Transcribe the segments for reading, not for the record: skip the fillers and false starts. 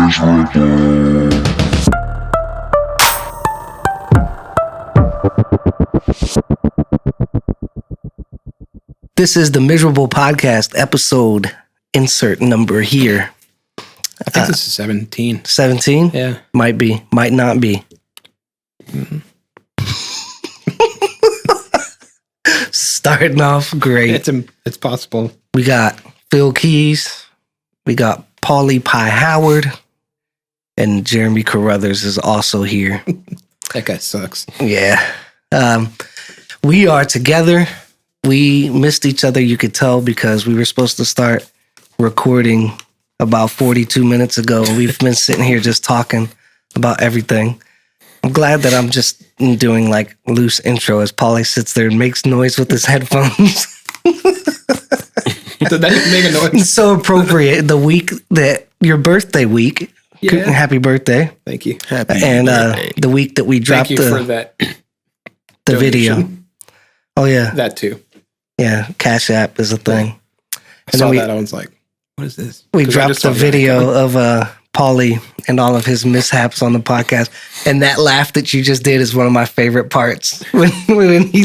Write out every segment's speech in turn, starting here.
miserable. This is the Miserable Podcast episode. Insert number here. I think this is 17. 17? Yeah. Might be. Might not be. Mm-hmm. Starting off great. It's possible. We got Phil Keys. We got Paulie Pie Howard. And Jeremy Carruthers is also here. That guy sucks. Yeah. We are together. We missed each other, you could tell, because we were supposed to start recording about 42 minutes ago. We've been sitting here just talking about everything. I'm glad that I'm just doing like loose intro as Paulie sits there and makes noise with his headphones. Did that even make a noise? It's so appropriate. The week that your birthday week. Yeah. Happy birthday. Thank you. And the week that we dropped Thank you for that the video. Oh, yeah. That too. Yeah. Cash App is a thing. I saw that. I was like, what is this? We dropped the video of Paulie and all of his mishaps on the podcast. And that laugh that you just did is one of my favorite parts. When he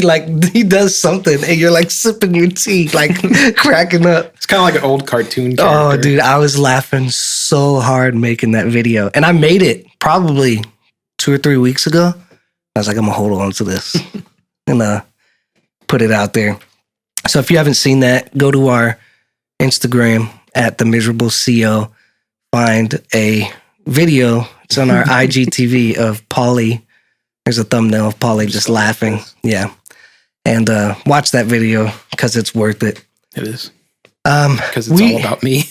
does something and you're like sipping your tea, like cracking up. It's kind of like an old cartoon character. Oh, dude, I was laughing so hard making that video. And I made it probably 2 or 3 weeks ago. I was like, I'm going to hold on to this and put it out there. So if you haven't seen that, go to our Instagram at The Miserable CO. Find a video. It's on our IGTV of Paulie. There's a thumbnail of Paulie just laughing. Yeah. And watch that video because it's worth it. It is. Because it's all about me.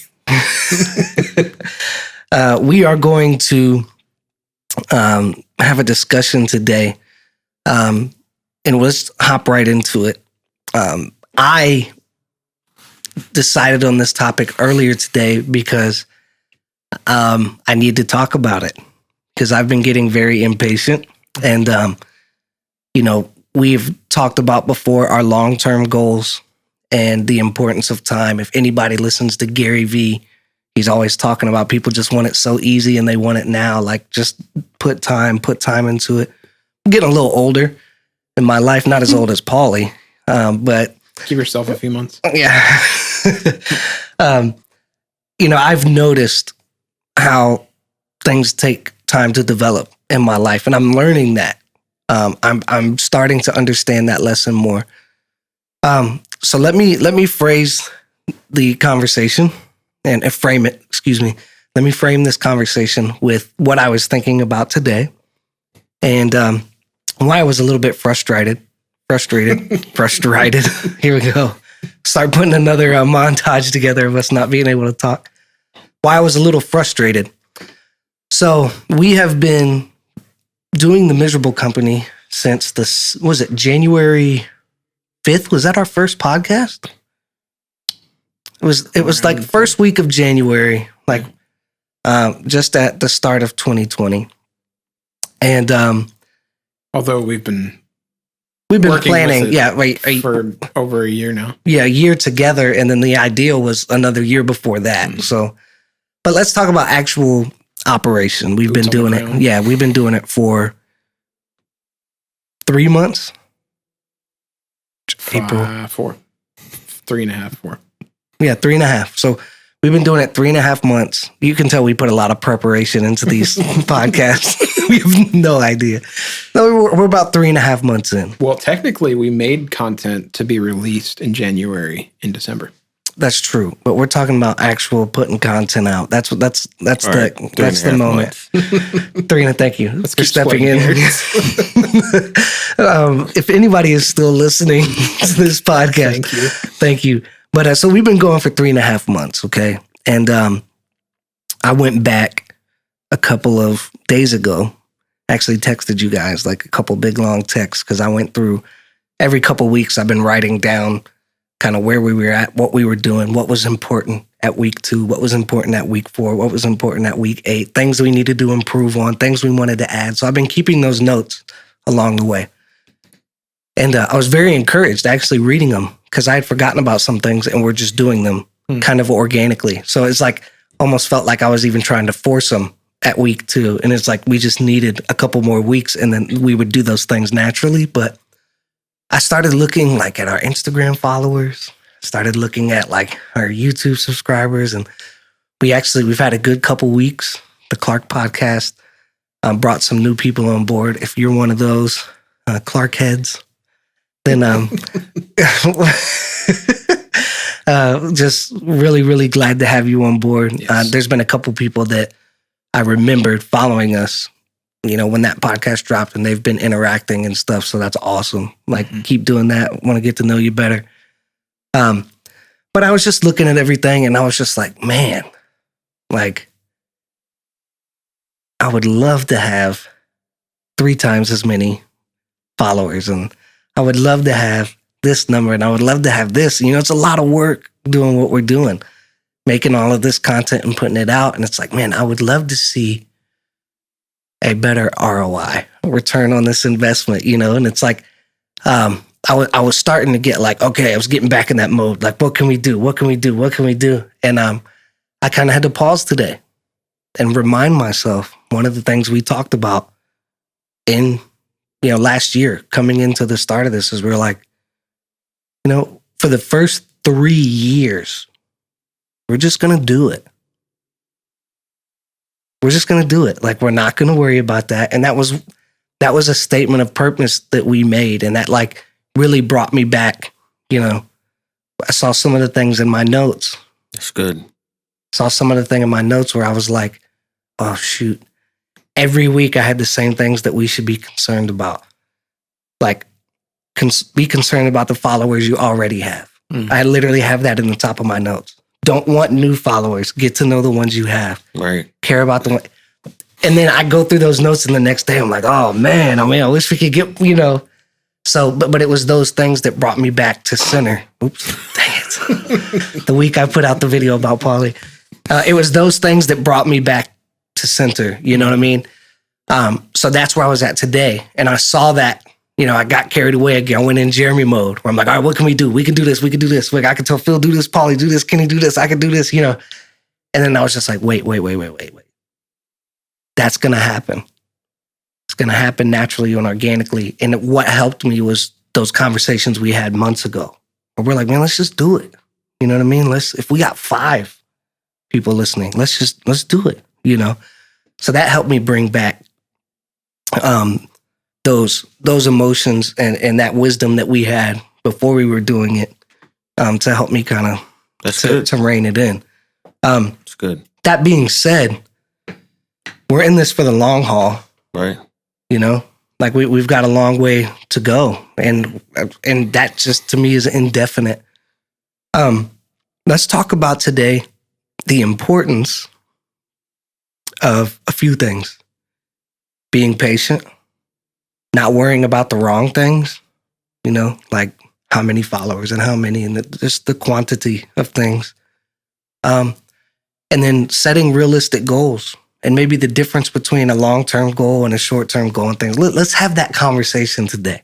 We are going to have a discussion today. And let's hop right into it. I decided on this topic earlier today because I need to talk about it because I've been getting very impatient. And, we've talked about before our long-term goals and the importance of time. If anybody listens to Gary Vee, he's always talking about people just want it so easy and they want it now. Like, just put time into it. I'm getting a little older in my life, not as old as Paulie, but give yourself a few months. Yeah. I've noticed how things take time to develop in my life, and I'm learning that. I'm starting to understand that lesson more. So let me phrase the conversation and frame it. Excuse me. Let me frame this conversation with what I was thinking about today, and why I was a little bit frustrated. Here we go. Start putting another montage together of us not being able to talk. Why I was a little frustrated. So we have been doing the Miserable Company since January 5th? Was that our first podcast? It was like first week of January, like just at the start of 2020. And although we've been planning, for over a year now. Yeah, a year together, and then the ideal was another year before that. Mm-hmm. So, but let's talk about actual operation. We've been doing it. Yeah, we've been doing it for 3 months. April 4, 3.5, 4. Yeah, 3.5. So we've been doing it 3.5 months. You can tell we put a lot of preparation into these podcasts. We have no idea. No, we're about 3.5 months in. Well, technically, we made content to be released in January and December. That's true, but we're talking about actual putting content out. That's the moment. 3 thank you for stepping in. If anybody is still listening to this podcast, thank you. But so we've been going for 3.5 months, okay? And I went back a couple of days ago. Actually texted you guys like a couple big long texts because I went through every couple weeks. I've been writing down kind of where we were at, what we were doing, what was important at week 2, what was important at week 4, what was important at week 8, things we needed to improve on, things we wanted to add. So I've been keeping those notes along the way. And I was very encouraged actually reading them because I had forgotten about some things and we're just doing them kind of organically. So it's like almost felt like I was even trying to force them at week 2. And it's like we just needed a couple more weeks and then we would do those things naturally. But I started looking like at our Instagram followers, started looking at like our YouTube subscribers, and we've had a good couple weeks. The Clark podcast brought some new people on board. If you're one of those Clark heads, then just really, really glad to have you on board. Yes. There's been a couple people that I remembered following us, when that podcast dropped, and they've been interacting and stuff. So that's awesome. Like, keep doing that. Want to get to know you better. But I was just looking at everything and I was just like, man, like, I would love to have 3 times as many followers, and I would love to have this number, and I would love to have this. It's a lot of work doing what we're doing, making all of this content and putting it out. And it's like, man, I would love to see a better ROI, return on this investment, and it's like, I was starting to get like, okay, I was getting back in that mode. Like, what can we do? What can we do? What can we do? And I kind of had to pause today and remind myself one of the things we talked about in, last year coming into the start of this is we're like, for the first 3 years, we're just going to do it. We're just going to do it. Like, we're not going to worry about that. And that was a statement of purpose that we made. And that like really brought me back. I saw some of the things in my notes. That's good. Saw some of the thing in my notes where I was like, oh, shoot. Every week I had the same things that we should be concerned about. Like, be concerned about the followers you already have. I literally have that in the top of my notes. Don't want new followers. Get to know the ones you have. Right. Care about the one. And then I go through those notes and the next day I'm like, oh man, I wish we could get, So, but it was those things that brought me back to center. Oops, dang it. The week I put out the video about Paulie. It was those things that brought me back to center. You know what I mean? So that's where I was at today. And I saw that, I got carried away again. I went in Jeremy mode where I'm like, all right, what can we do? We can do this. We can do this. Like, I can tell Phil, do this. Paulie, do this. Kenny, do this. I can do this, And then I was just like, wait. That's going to happen. It's going to happen naturally and organically. And what helped me was those conversations we had months ago where we're like, man, let's just do it. You know what I mean? If we got 5 people listening, let's do it, So that helped me bring back those emotions and that wisdom that we had before we were doing it to help me kind of to rein it in. That's good. That being said, we're in this for the long haul. Right. Like we've got a long way to go. And that just to me is indefinite. Let's talk about today the importance of a few things. Being patient, not worrying about the wrong things, like how many followers and how many, and just the quantity of things. And then setting realistic goals and maybe the difference between a long-term goal and a short-term goal and things. Let's have that conversation today.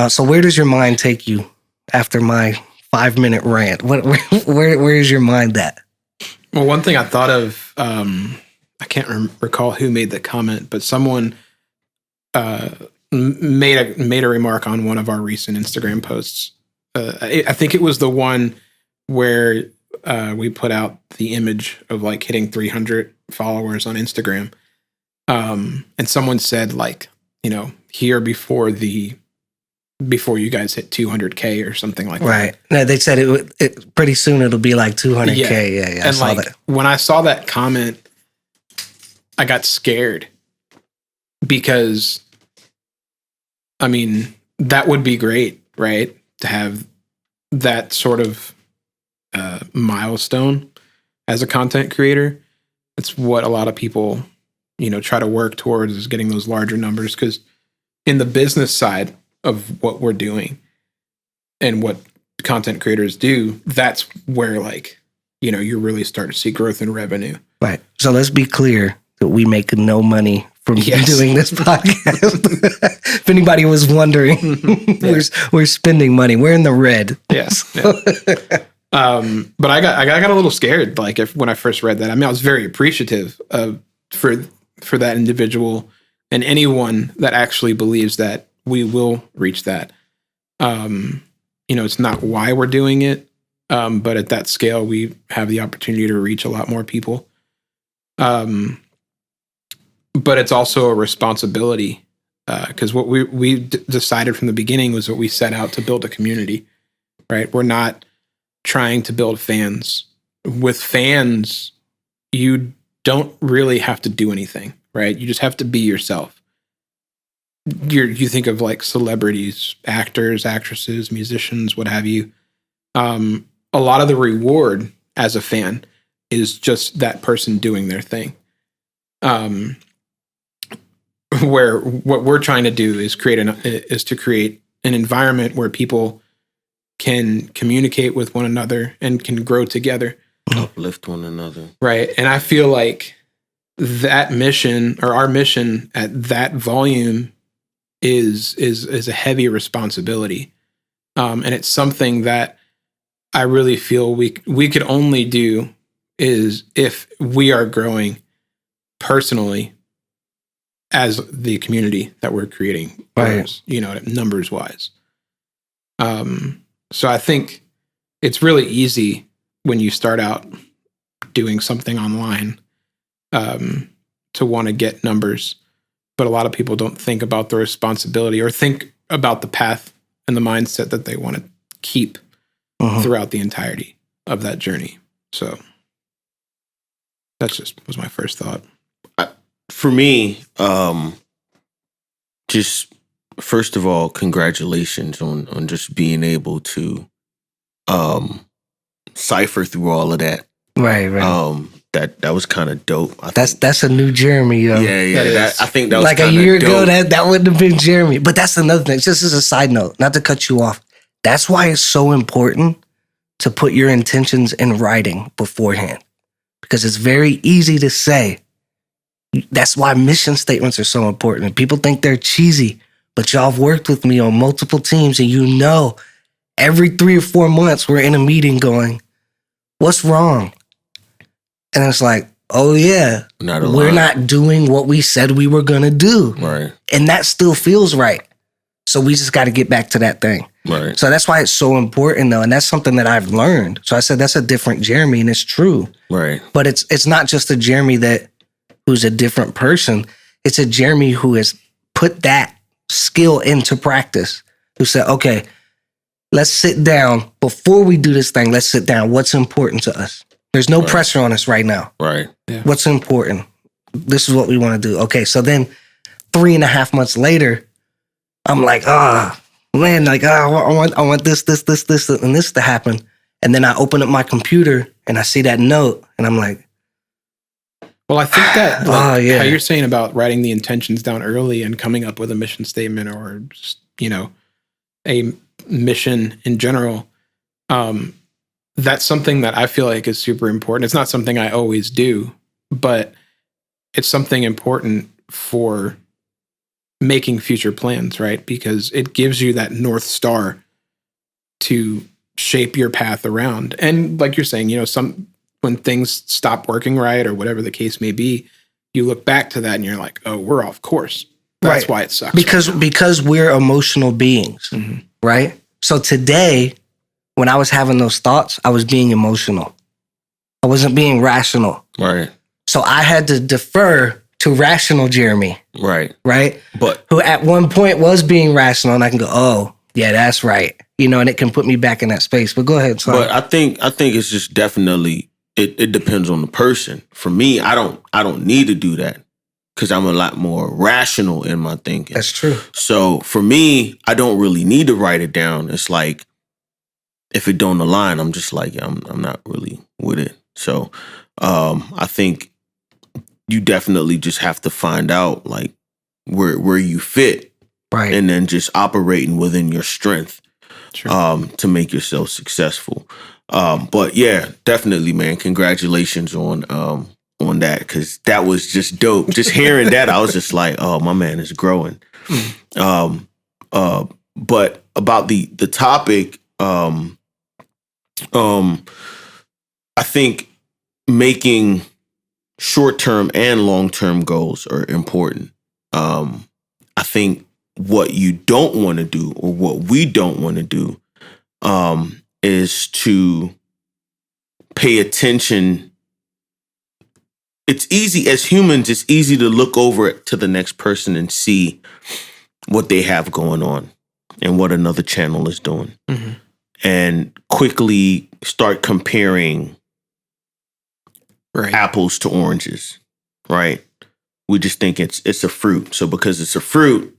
So where does your mind take you after my 5-minute rant? Where is your mind at? Well, one thing I thought of, I can't recall who made the comment, but someone made a remark on one of our recent Instagram posts. I think it was the one where we put out the image of like hitting 300 followers on Instagram. And someone said like, here before you guys hit 200K or something like that. Right. No, they said it pretty soon it'll be like 200K. Yeah. And I saw that. When I saw that comment, I got scared because, that would be great, right? To have that sort of milestone as a content creator. It's what a lot of people, try to work towards, is getting those larger numbers. Because in the business side of what we're doing and what content creators do, that's where you really start to see growth in revenue. Right. So let's be clear that we make no money from doing this podcast. If anybody was wondering, we're spending money. We're in the red. Yes. Yeah. But I got a little scared. Like when I first read that, I was very appreciative of for that individual and anyone that actually believes that we will reach that. It's not why we're doing it, but at that scale, we have the opportunity to reach a lot more people. But it's also a responsibility, because what we decided from the beginning was what we set out to build a community, right? We're not trying to build fans. With fans, you don't really have to do anything, right? You just have to be yourself. You think of like celebrities, actors, actresses, musicians, what have you. A lot of the reward as a fan is just that person doing their thing. Where what we're trying to do is create an environment where people can communicate with one another and can grow together, uplift one another, right? And I feel like that mission, or our mission at that volume, is a heavy responsibility, and it's something that I really feel we could only do is if we are growing personally as the community that we're creating, right? Numbers wise. So I think it's really easy when you start out doing something online to want to get numbers, but a lot of people don't think about the responsibility or think about the path and the mindset that they want to keep throughout the entirety of that journey. So was my first thought. For me, just first of all, congratulations on just being able to cipher through all of that. Right. That was kind of dope. That's a new Jeremy, yo. Yeah. I think that was like a year ago. Dope. That wouldn't have been Jeremy. But that's another thing. Just as a side note, not to cut you off. That's why it's so important to put your intentions in writing beforehand, because it's very easy to say. That's why mission statements are so important. People think they're cheesy, but y'all have worked with me on multiple teams, and every 3 or 4 months we're in a meeting going, what's wrong? And it's like, oh yeah, we're not doing what we said we were going to do. Right. And that still feels right. So we just got to get back to that thing. Right. So that's why it's so important though. And that's something that I've learned. So I said, that's a different Jeremy, and it's true. Right. But it's not just a Jeremy who's a different person. It's a Jeremy who has put that skill into practice, who said, okay, let's sit down before we do this thing. Let's sit down. What's important to us? There's no pressure on us right now. Right. Yeah. What's important? This is what we want to do. Okay. So then 3.5 months later, I'm like, I want this, and this to happen. And then I open up my computer and I see that note and I'm like, well, I think that how you're saying about writing the intentions down early and coming up with a mission statement or just, a mission in general, that's something that I feel like is super important. It's not something I always do, but it's something important for making future plans, right? Because it gives you that North Star to shape your path around. And like you're saying, when things stop working right or whatever the case may be, you look back to that and you're like, oh, we're off course. That's why it sucks. Because we're emotional beings, right? So today, when I was having those thoughts, I was being emotional. I wasn't being rational. Right. So I had to defer to rational Jeremy. Right. Right? But who at one point was being rational, and I can go, oh, yeah, that's right. And it can put me back in that space. But go ahead. Sorry. But I think it's just definitely it depends on the person. For me, I don't need to do that because I'm a lot more rational in my thinking. That's true. So for me, I don't really need to write it down. It's like if it don't align, I'm just like, I'm not really with it. So I think you definitely just have to find out like where you fit, right, and then just operating within your strength, to make yourself successful. But yeah, definitely, man. Congratulations on that, because that was just dope. Just hearing that, I was just like, oh, my man is growing. But about the topic, I think making short-term and long-term goals are important. I think what you don't want to do, or what we don't want to do, is to pay attention. It's easy as humans, it's easy to look over to the next person and see what they have going on and what another channel is doing. Mm-hmm. And quickly start comparing apples to oranges, right? We just think it's a fruit. So because it's a fruit,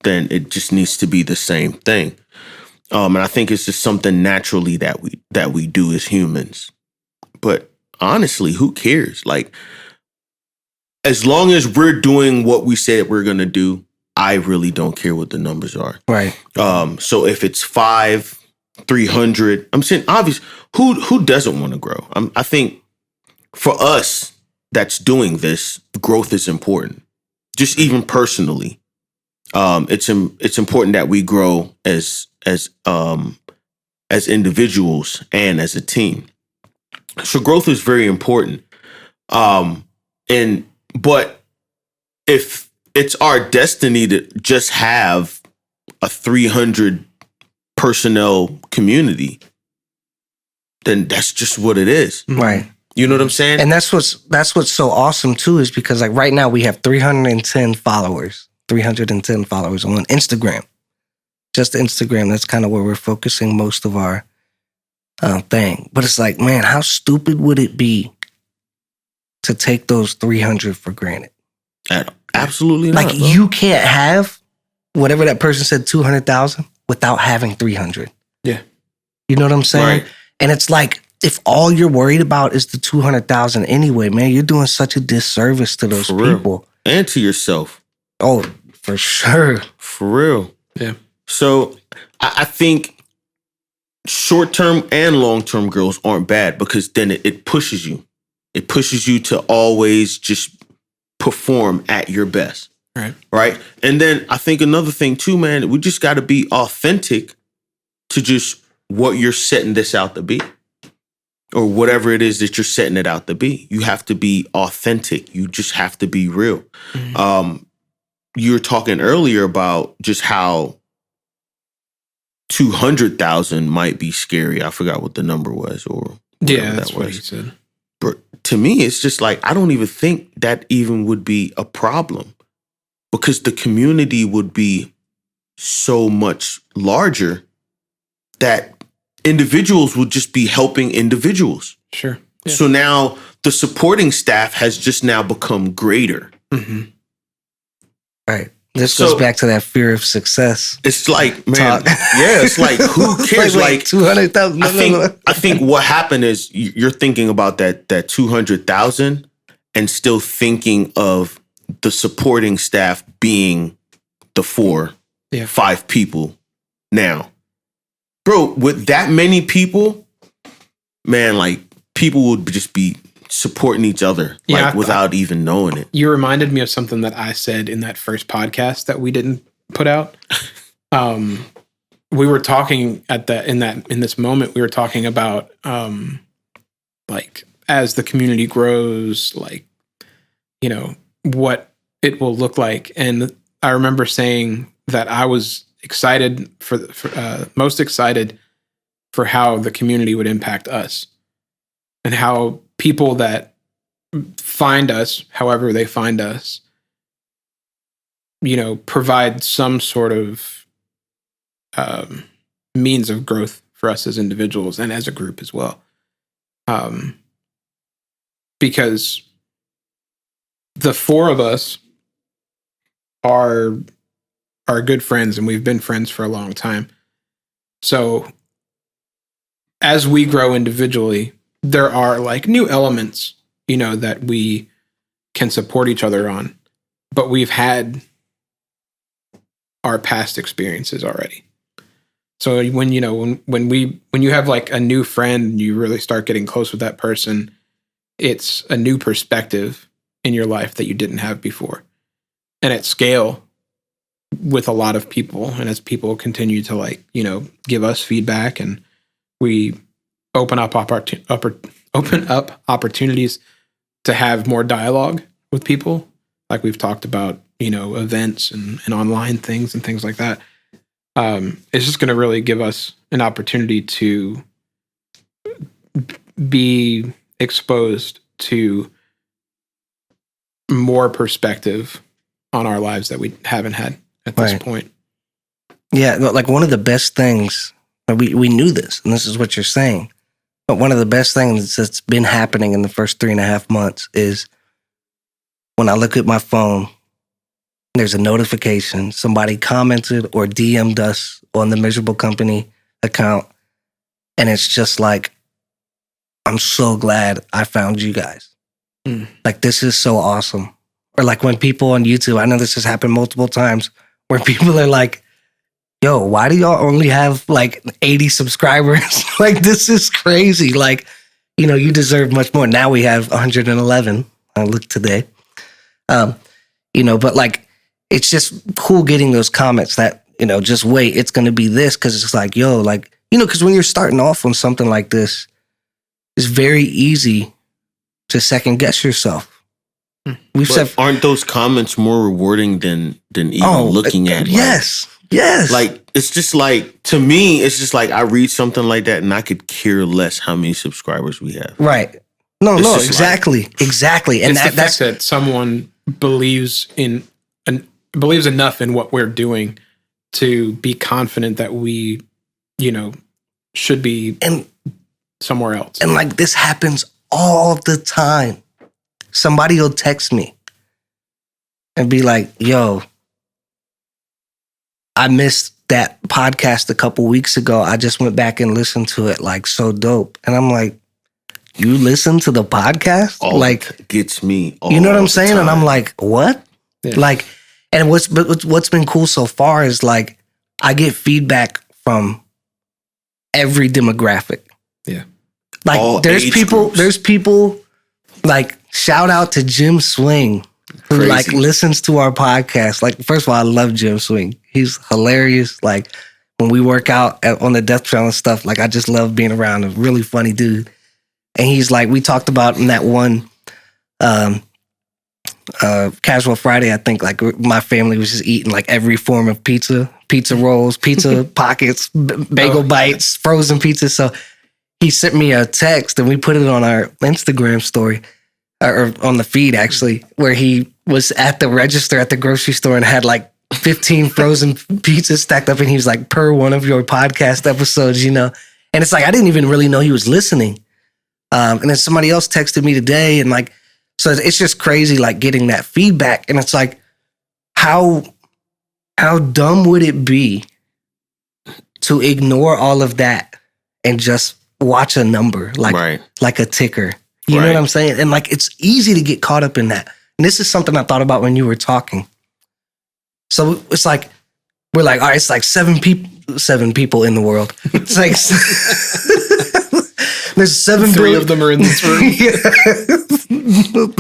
then it just needs to be the same thing. And I think it's just something naturally that we do as humans. But honestly, who cares? Like, as long as we're doing what we said we're going to do, I really don't care what the numbers are. Right. So if it's 5, 300, I'm saying, obviously, who doesn't want to grow? I think for us that's doing this, growth is important. Just even personally, it's important that we grow as individuals and as a team. So growth is very important. But if it's our destiny to just have a 300 personnel community, then that's just what it is. Right. You know what I'm saying? And that's what's so awesome too, is because like right now we have 310 followers on Instagram. Just Instagram. That's kind of where we're focusing most of our thing. But it's like, man, how stupid would it be to take those 300 for granted? Absolutely not. Like, bro. You can't have whatever that person said, 200,000, without having 300. Yeah. You know what I'm saying? Right. And it's like, if all you're worried about is the 200,000 anyway, man, you're doing such a disservice to those people. And to yourself. Oh, for sure. For real. Yeah. So I think short-term and long-term goals aren't bad, because then it pushes you. It pushes you to always just perform at your best. Right. And then I think another thing too, man, we just got to be authentic to just what you're setting this out to be, or whatever it is that you're setting it out to be. You have to be authentic. You just have to be real. Mm-hmm. You were talking earlier about just how 200,000 might be scary. I forgot what the number was, or that's what he said. But to me, it's just like, I don't even think that even would be a problem, because the community would be so much larger that individuals would just be helping individuals. Sure. Yeah. So now the supporting staff has just now become greater. Mm-hmm. Right. This goes back to that fear of success. It's like, man, it's like, who cares? like 200,000. I think what happened is you're thinking about that 200,000 and still thinking of the supporting staff being the 5 people now. Bro, with that many people, man, like, people would just be supporting each other, without even knowing it. You reminded me of something that I said in that first podcast that we didn't put out. We were talking in this moment, we were talking about like, as the community grows, like, you know, what it will look like. And I remember saying that I was excited most excited for how the community would impact us, and how people that find us, however they find us, you know, provide some sort of means of growth for us as individuals and as a group as well. Because the 4 of us are good friends, and we've been friends for a long time. So as we grow individually, there are like new elements, you know, that we can support each other on, but we've had our past experiences already. So when you have like a new friend, you really start getting close with that person, it's a new perspective in your life that you didn't have before. And at scale, with a lot of people, and as people continue to, like, you know, give us feedback, and we open up opportunities to have more dialogue with people, like we've talked about, events and online things and things like that. It's just going to really give us an opportunity to be exposed to more perspective on our lives that we haven't had at this point. Yeah, like one of the best things, we knew this, and this is what you're saying, but one of the best things that's been happening in the first 3.5 months is when I look at my phone, there's a notification. Somebody commented or DM'd us on the Miserable Company account, and it's just like, I'm so glad I found you guys. Like, this is so awesome. Or like when people on YouTube, I know this has happened multiple times, where people are like, yo, why do y'all only have like 80 subscribers? Like, this is crazy. Like, you deserve much more. Now we have 111. I looked today. But like, it's just cool getting those comments that, just wait, it's going to be this. Cause it's like, yo, like, cause when you're starting off on something like this, it's very easy to second guess yourself. Aren't those comments more rewarding than even looking at? Yes. Like, it's just like, to me, it's just like I read something like that and I could care less how many subscribers we have. Right. No, exactly. Exactly. And it's the fact that someone believes enough in what we're doing to be confident that we, should be somewhere else. And like, this happens all the time. Somebody will text me and be like, yo, I missed that podcast a couple weeks ago. I just went back and listened to it. Like, so dope. And I'm like, you listen to the podcast? Gets me. You know what I'm saying? And I'm like, what? Yeah. Like, and what's been cool so far is like, I get feedback from every demographic. Yeah. Like, there's people like, shout out to Jim Swing, who Crazy. Like listens to our podcast. Like, first of all, I love Jim Swing. He's hilarious. Like, when we work out on the Death Trail and stuff, like, I just love being around a really funny dude. And he's like, we talked about in that one Casual Friday, I think, like, my family was just eating like every form of pizza rolls, pizza pockets, bagel bites, frozen pizza. So he sent me a text and we put it on our Instagram story, or on the feed actually, where he was at the register at the grocery store and had like 15 frozen pizzas stacked up. And he was like, per one of your podcast episodes, And it's like, I didn't even really know he was listening. And then somebody else texted me today, and like, so it's just crazy, like, getting that feedback. And it's like, how dumb would it be to ignore all of that and just watch a number, like a ticker? You know what I'm saying? And like, it's easy to get caught up in that. And this is something I thought about when you were talking. So it's like, we're like, all right, it's like seven people in the world. It's like, there's 7 Three billion of them are in this room. Yeah.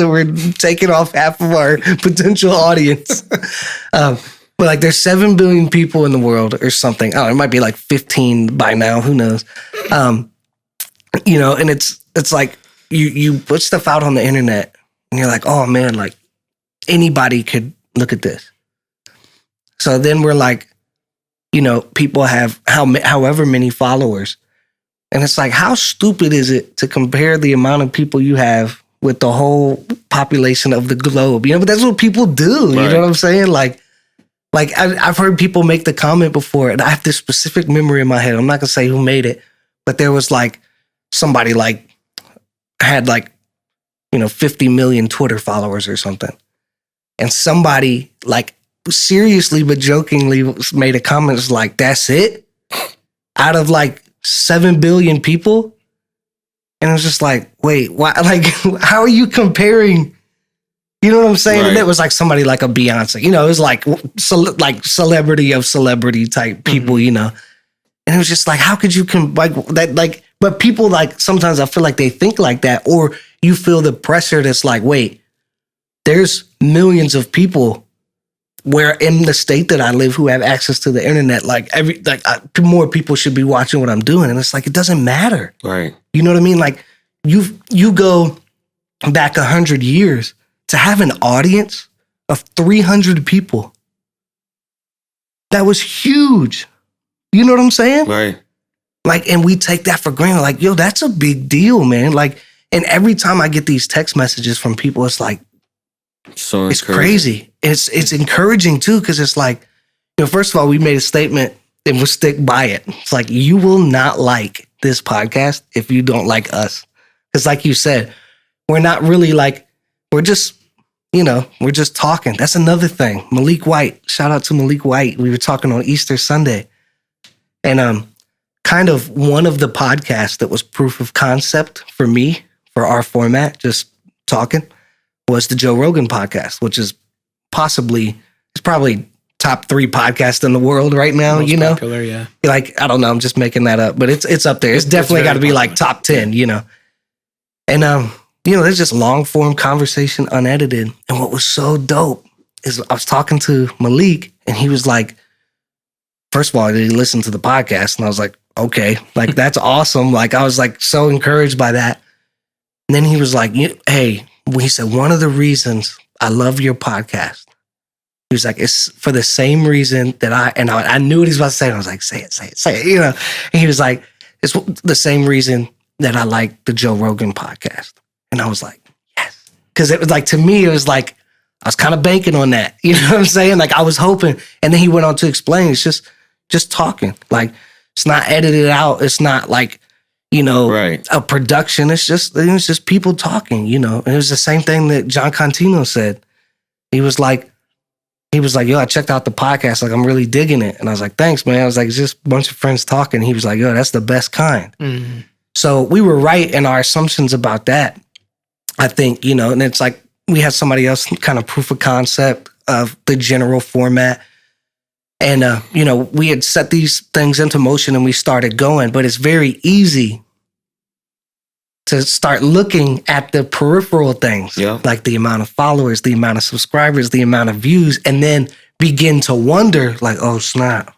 We're taking off half of our potential audience. But like, there's 7 billion people in the world or something. Oh, it might be like 15 by now. Who knows? And it's like, you put stuff out on the internet and you're like, oh man, like anybody could look at this. So then we're like, people have however many followers. And it's like, how stupid is it to compare the amount of people you have with the whole population of the globe? But that's what people do. You know what I'm saying? Like I've heard people make the comment before, and I have this specific memory in my head. I'm not gonna say who made it, but there was like somebody like had like 50 million Twitter followers or something, and somebody like seriously but jokingly made a comment. It's like, that's it out of like 7 billion people. And it was just like, wait, why? Like, how are you comparing? You know what I'm saying? Right. And it was like somebody like a Beyonce, it was like celebrity of celebrity type people, And it was just like, how could you like that? Like, but people, like, sometimes I feel like they think like that, or you feel the pressure that's like, wait, there's millions of people where in the state that I live who have access to the internet, more people should be watching what I'm doing. And it's like, it doesn't matter. Right. You know what I mean? Like, you go back 100 years, to have an audience of 300 people. That was huge. You know what I'm saying? Right. Like, and we take that for granted. Like, yo, that's a big deal, man. Like, and every time I get these text messages from people, it's like, So it's crazy. It's encouraging too, because it's like, you know, first of all, we made a statement and we'll stick by it. It's like, you will not like this podcast if you don't like us. Because like you said, we're not really like, we're just, you know, we're just talking. That's another thing. Malik White, shout out to Malik White. We were talking on Easter Sunday. And kind of one of the podcasts that was proof of concept for me, for our format, just talking, was the Joe Rogan podcast, which is probably top 3 podcast in the world right now. Most you know, popular, yeah. Like, I don't know, I'm just making that up, but it's up there. It's definitely got to be popular. like top 10, you know. And you know, there's just long form conversation, unedited. And what was so dope is I was talking to Malik, and he was like, first of all, did he listen to the podcast? And I was like, okay, like that's awesome. Like I was like so encouraged by that. And then he was like, hey, he said, one of the reasons I love your podcast, he was like, it's for the same reason that I knew what he was about to say. And I was like, say it, you know? And he was like, it's the same reason that I like the Joe Rogan podcast. And I was like, yes. Because it was like, to me, it was like, I was kind of banking on that. You know what I'm saying? Like I was hoping. And then he went on to explain, it's just talking. Like it's not edited out. It's not like, you know, Right. a production. It's just people talking, you know. And it was the same thing that John Contino said. He was like, yo, I checked out the podcast. Like, I'm really digging it. And I was like, thanks, man. I was like, it's just a bunch of friends talking. He was like, yo, that's the best kind. Mm-hmm. So we were right in our assumptions about that. I think, you know, and it's like we had somebody else kind of proof of concept of the general format. And, you know, we had set these things into motion and we started going, but it's very easy to start looking at the peripheral things, like the amount of followers, the amount of subscribers, the amount of views, and then begin to wonder like, oh, snap.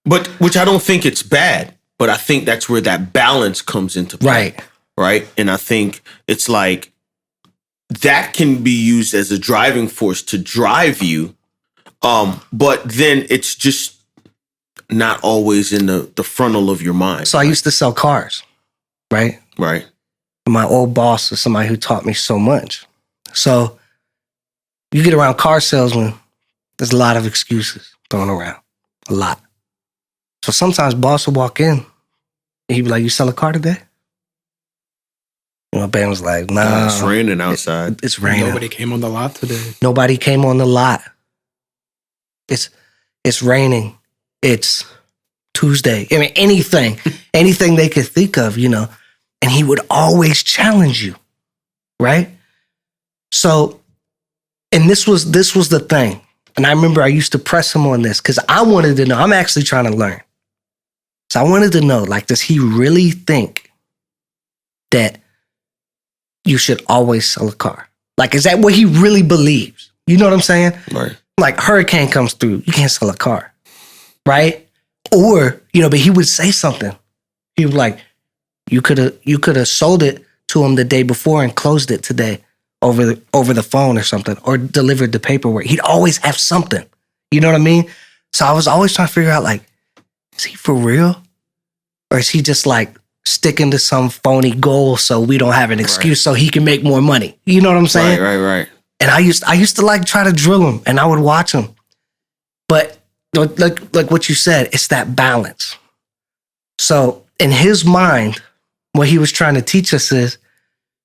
But which I don't think it's bad, but I think that's where that balance comes into play. Right. Right. And I think it's like that can be used as a driving force to drive you. But then it's just not always in the frontal of your mind. So I used to sell cars, right? Right. My old boss is somebody who taught me so much. So you get around car salesmen, there's a lot of excuses thrown around. A lot. So sometimes boss will walk in and he'd be like, you sell a car today? You know, Ben was like, nah. It's raining outside. It's raining. Nobody came on the lot today. Nobody came on the lot. It's raining. It's Tuesday. I mean, anything they could think of, you know. And he would always challenge you, right? So, and this was the thing. And I remember I used to press him on this because I wanted to know. I'm actually trying to learn. So I wanted to know, like, does he really think that you should always sell a car? Like, is that what he really believes? You know what I'm saying? Right. Like, hurricane comes through, you can't sell a car, right? Or, you know, but he would say something. He was like, you could have sold it to him the day before and closed it today over the phone or something, or delivered the paperwork. He'd always have something. You know what I mean? So I was always trying to figure out, like, is he for real? Or is he just like sticking to some phony goal so we don't have an excuse so he can make more money? You know what I'm saying? Right. And I used to like try to drill him, and I would watch him. But like what you said, it's that balance. So in his mind, what he was trying to teach us is,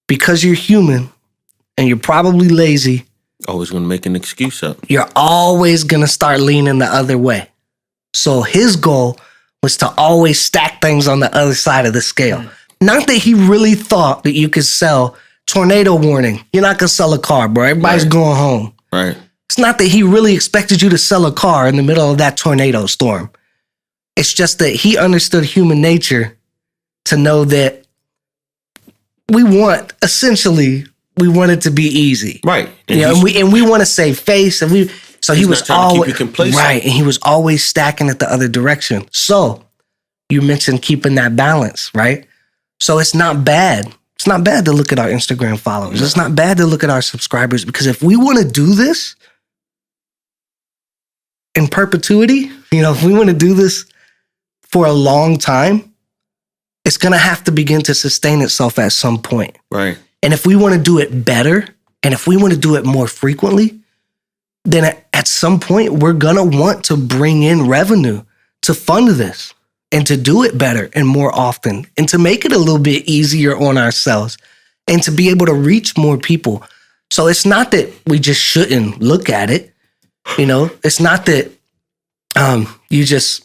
because you're human and you're probably lazy, Always going to make an excuse up. you're always going to start leaning the other way. So his goal was to always stack things on the other side of the scale. Not that he really thought that you could sell tornado warning. You're not going to sell a car, bro. Everybody's going home. Right. It's not that he really expected you to sell a car in the middle of that tornado storm. It's just that he understood human nature to know that we want it to be easy. Right. And we want to save face, and he was always keep you complacent. right, and he was always stacking it the other direction. So you mentioned keeping that balance, right? So it's not bad It's not bad to look at our Instagram followers. It's not bad to look at our subscribers, because if we want to do this in perpetuity, if we want to do this for a long time, it's going to have to begin to sustain itself at some point. Right. And if we want to do it better, and if we want to do it more frequently, then at some point, we're going to want to bring in revenue to fund this and to do it better and more often and to make it a little bit easier on ourselves and to be able to reach more people. So it's not that we just shouldn't look at it. It's not that you just,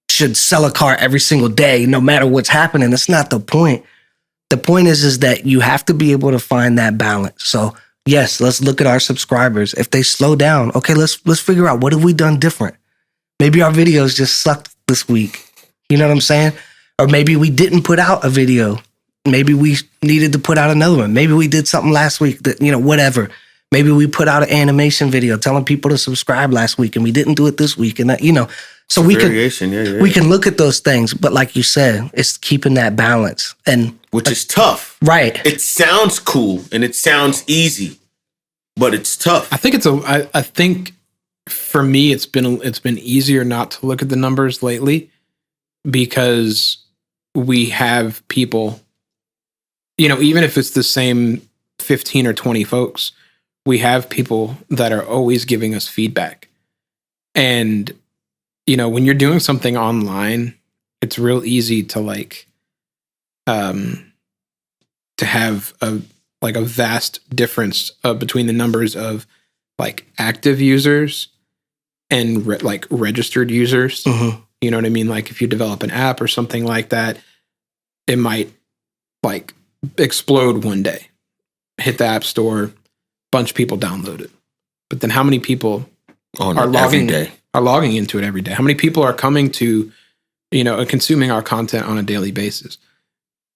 should sell a car every single day, no matter what's happening. That's not the point. The point is that you have to be able to find that balance. So yes, let's look at our subscribers. If they slow down, okay, let's figure out what have we done different. Maybe our videos just sucked this week. You know what I'm saying? Or maybe we didn't put out a video. Maybe we needed to put out another one. Maybe we did something last week that, whatever. Maybe we put out an animation video telling people to subscribe last week and we didn't do it this week. And that, so we can look at those things. But like you said, it's keeping that balance. And which is tough. Right. It sounds cool and it sounds easy, but it's tough. I think I think for me, it's been easier not to look at the numbers lately because we have people, even if it's the same 15 or 20 folks, we have people that are always giving us feedback. And, when you're doing something online, it's real easy to to have a vast difference between the numbers of active users and registered users. Mm-hmm. You know what I mean? Like if you develop an app or something like that, it might explode one day, hit the app store, bunch of people download it. But then how many people are logging into it every day? How many people are coming to, consuming our content on a daily basis?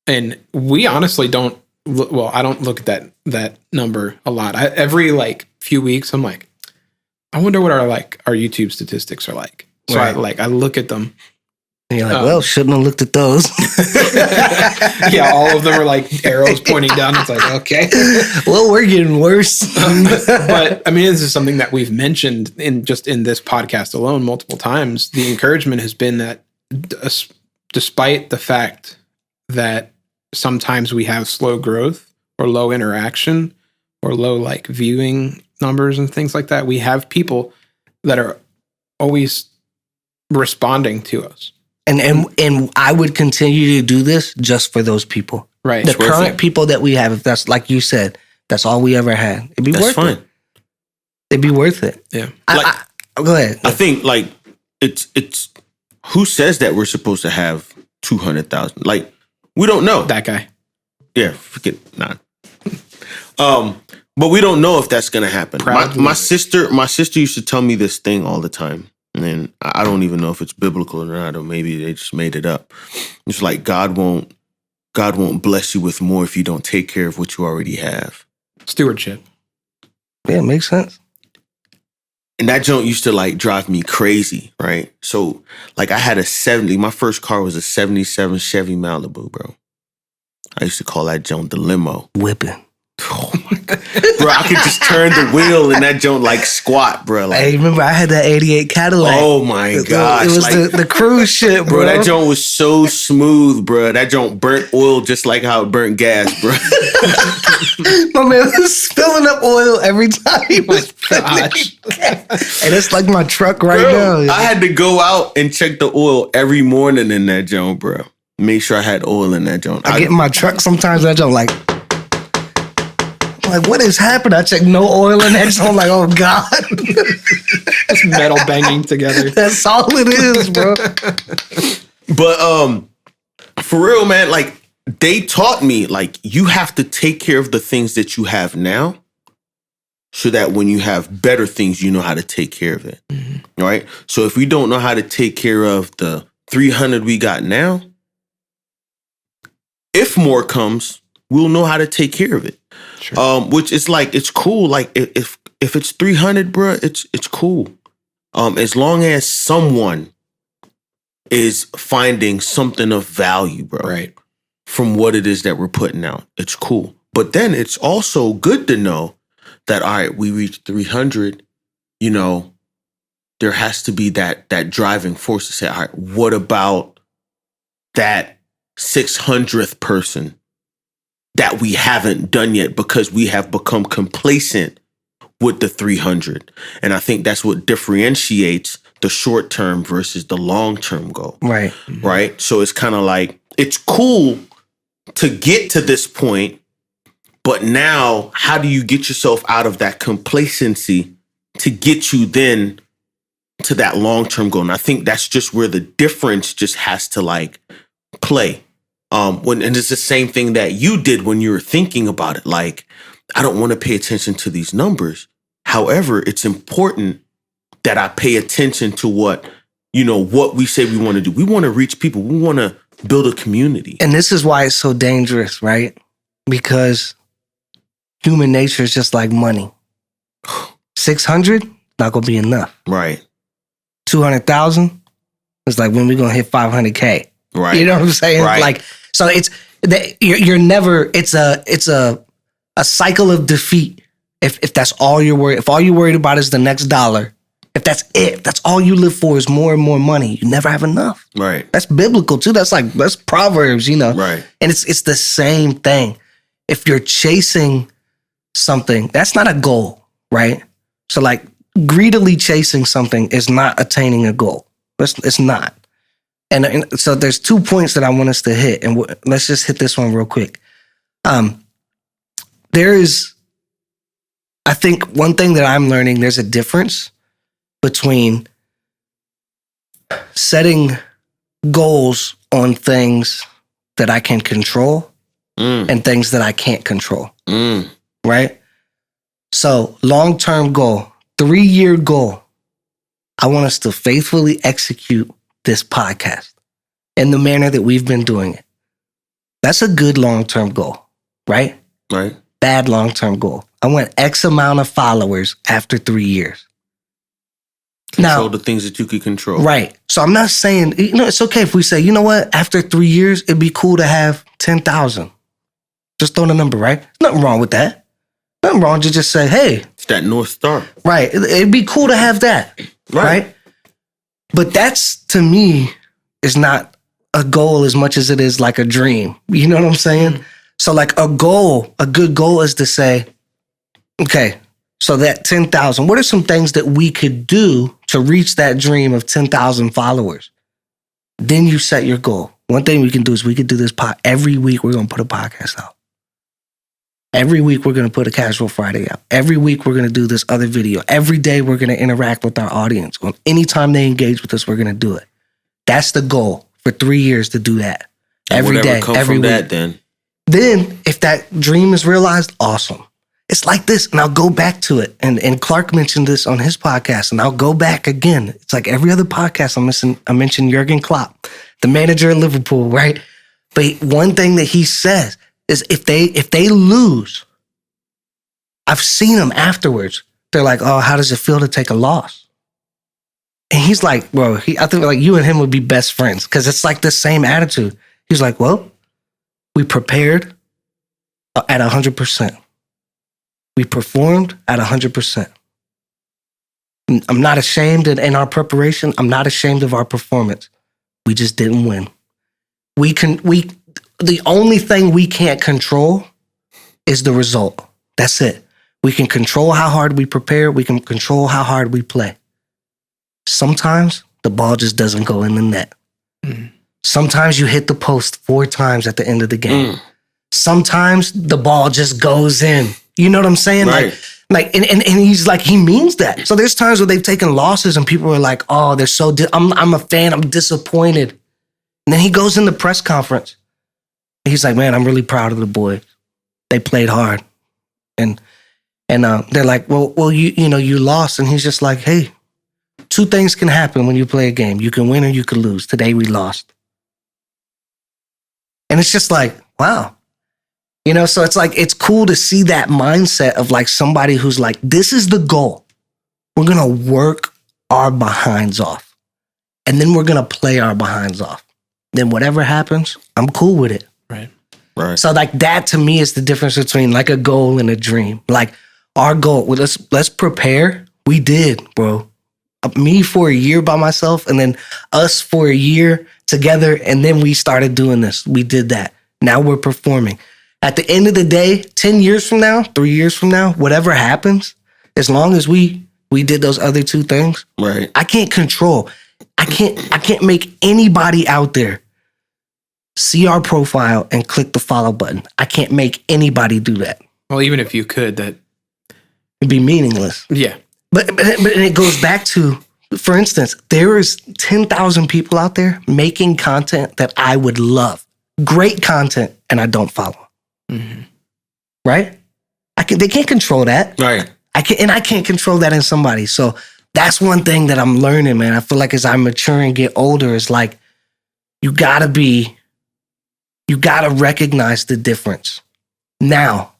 And we honestly don't, I don't look at that number a lot. Every few weeks, I'm like, I wonder what our YouTube statistics are like. So right. I look at them. And you're like, shouldn't have looked at those. Yeah, all of them are arrows pointing down. It's okay. Well, we're getting worse. But I mean, this is something that we've mentioned in this podcast alone multiple times. The encouragement has been that despite the fact that sometimes we have slow growth or low interaction or low viewing numbers and things like that, we have people that are always responding to us. And I would continue to do this just for those people. Right. The current people that we have, if that's like you said, that's all we ever had. It'd be worth it. It'd be worth it. Yeah. Go ahead. I think it's who says that we're supposed to have 200,000? We don't know. That guy. Yeah, forget not. But we don't know if that's gonna happen. My sister used to tell me this thing all the time. And I don't even know if it's biblical or not, or maybe they just made it up. It's God won't bless you with more if you don't take care of what you already have. Stewardship. Yeah, it makes sense. And that joint used to drive me crazy, right? So I had my first car was a 77 Chevy Malibu, bro. I used to call that joint the limo. Whipping. Oh my God. Bro, I could just turn the wheel and that joint squat, bro. Hey, remember I had that 88 Cadillac. Oh my gosh. It was the cruise shit, bro. Bro, that joint was so smooth, bro. That joint burnt oil just like how it burnt gas, bro. My man was spilling up oil every time he was gosh. And it's like my truck right now. I had to go out and check the oil every morning in that joint, bro. Make sure I had oil in that joint. I get in my truck sometimes, that joint what is happening? I check no oil in that joint. Oh God. It's metal banging together. That's all it is, bro. But for real, man, they taught me you have to take care of the things that you have now so that when you have better things, you know how to take care of it. Mm-hmm. Right? So if we don't know how to take care of the 300 we got now, if more comes, we'll know how to take care of it. Sure. Which is it's cool. If it's 300, bro, it's cool. As long as someone is finding something of value, bro. Right. from what it is that we're putting out. It's cool. But then it's also good to know that, all right, we reached 300, you know, there has to be that driving force to say, all right, what about that 600th person that we haven't done yet because we have become complacent with the 300? And I think that's what differentiates the short term versus the long term goal. Right. Mm-hmm. Right. So it's kind of like, it's cool to get to this point, but now how do you get yourself out of that complacency to get you then to that long term goal? And I think that's just where the difference just has to like play. And it's the same thing that you did when you were thinking about it. Like, I don't want to pay attention to these numbers. However, it's important that I pay attention to what we say we want to do. We want to reach people. We want to build a community. And this is why it's so dangerous, right? Because human nature is just like money. 600, not going to be enough. Right. 200,000, it's like, when we going to hit 500K? Right. You know what I'm saying? Right. Like, so it's, you're never, it's a cycle of defeat. If that's all you're worried, if all you're worried about is the next dollar, if that's it, if that's all you live for is more and more money, you never have enough. Right. That's biblical too. That's Proverbs, you know. Right. And it's the same thing. If you're chasing something, that's not a goal, right? So like greedily chasing something is not attaining a goal. It's not. And so there's 2 points that I want us to hit, and let's just hit this one real quick. There is, I think, one thing that I'm learning, there's a difference between setting goals on things that I can control and things that I can't control, right? So long-term goal, 3-year goal, I want us to faithfully execute this podcast in the manner that we've been doing it. That's a good long-term goal, right? Right. Bad long-term goal. I want X amount of followers after 3 years. Control the things that you could control. Right. So I'm not saying, it's okay if we say, you know what, after 3 years, it'd be cool to have 10,000. Just throw the number, right? Nothing wrong with that. Nothing wrong to just say, hey. It's that North Star. Right. It'd be cool to have that. Right. But that's, to me, is not a goal as much as it is like a dream. You know what I'm saying? So like a good goal is to say, okay, so that 10,000, what are some things that we could do to reach that dream of 10,000 followers? Then you set your goal. One thing we can do is we could do this every week. We're going to put a podcast out. Every week we're going to put a Casual Friday out. Every week we're going to do this other video. Every day we're going to interact with our audience. Anytime they engage with us, we're going to do it. That's the goal for 3 years, to do that. Every day, every week. That, then if that dream is realized, awesome. It's like this, and I'll go back to it. And Clark mentioned this on his podcast, and I'll go back again. It's like every other podcast I mentioned Jurgen Klopp, the manager of Liverpool, right? But one thing that he says is if they lose, I've seen them afterwards. They're like, oh, how does it feel to take a loss? And he's like, bro, I think like you and him would be best friends, because it's like the same attitude. He's like, well, we prepared at 100%. We performed at 100%. I'm not ashamed in our preparation. I'm not ashamed of our performance. We just didn't win. The only thing we can't control is the result. That's it. We can control how hard we prepare. We can control how hard we play. Sometimes the ball just doesn't go in the net. Sometimes you hit the post 4 times at the end of the game. Sometimes the ball just goes in. You know what I'm saying? Right. And he's like, he means that. So there's times where they've taken losses and people are like, oh, they're so, I'm a fan, I'm disappointed. And then he goes in the press conference. And he's like, man, I'm really proud of the boys. They played hard. And they're like, well, you lost. And he's just like, hey, 2 things can happen when you play a game. You can win or you can lose. Today we lost. And it's just like, wow. So it's like, it's cool to see that mindset of like somebody who's like, this is the goal. We're going to work our behinds off. And then we're going to play our behinds off. Then whatever happens, I'm cool with it. Right. Right. So like that to me is the difference between like a goal and a dream. Like our goal, well, let's prepare. We did, bro. Me for a year by myself, and then us for a year together, and then we started doing this. We did that. Now we're performing. At the end of the day, 10 years from now, 3 years from now, whatever happens, as long as we did those other two things, Right. I can't control. I can't make anybody out there see our profile and click the follow button. I can't make anybody do that. Well, even if you could, that It'd be meaningless. yeah. But it goes back to, for instance, there is 10,000 people out there making content that I would love. Great content, and I don't follow. Mm-hmm. Right? They can't control that. Right. I can't control that in somebody. So that's one thing that I'm learning, man. I feel like as I mature and get older, it's like you gotta recognize the difference. Now,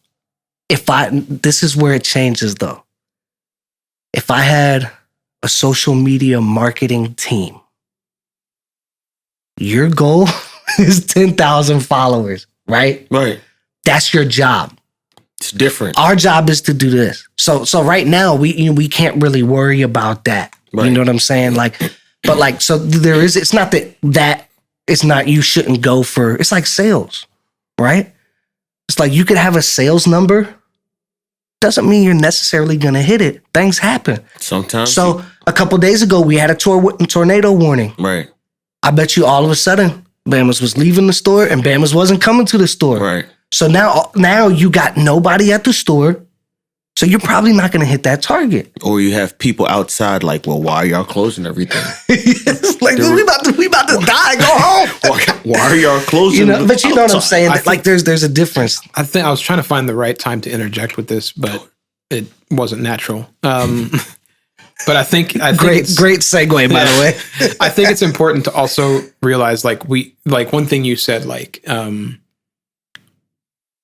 this is where it changes though. If I had a social media marketing team, your goal is 10,000 followers, right? Right. That's your job. It's different. Our job is to do this. So right now we can't really worry about that. Right. You know what I'm saying? Like, but like, so there is, it's not that it's not, you shouldn't go for, it's like sales, right? It's like you could have a sales number. Doesn't mean you're necessarily going to hit it. Things happen. Sometimes. So a couple days ago, we had a tornado warning. Right. I bet you all of a sudden, Bama's was leaving the store and Bama's wasn't coming to the store. Right. So now you got nobody at the store. So you're probably not going to hit that target. Or you have people outside like, well, why are y'all closing everything? It's like, we about to die. Go home. Why are y'all closing? You know, but you know what I'm saying? I think- Like there's a difference. I think I was trying to find the right time to interject with this, but it wasn't natural. But I think Great segue, by the way. I think it's important to also realize, like one thing you said, like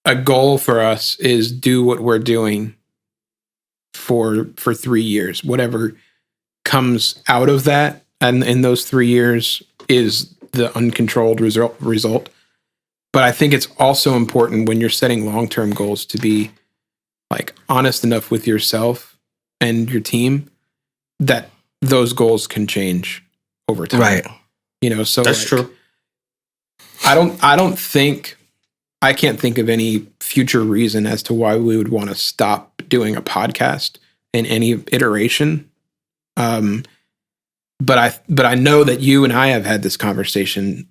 a goal for us is do what we're doing for 3 years. Whatever comes out of that, and in those 3 years is the uncontrolled result. But I think it's also important when you're setting long-term goals to be like honest enough with yourself and your team that those goals can change over time. Right. You know, so That's true. I can't think of any future reason as to why we would want to stop doing a podcast in any iteration. But I know that you and I have had this conversation,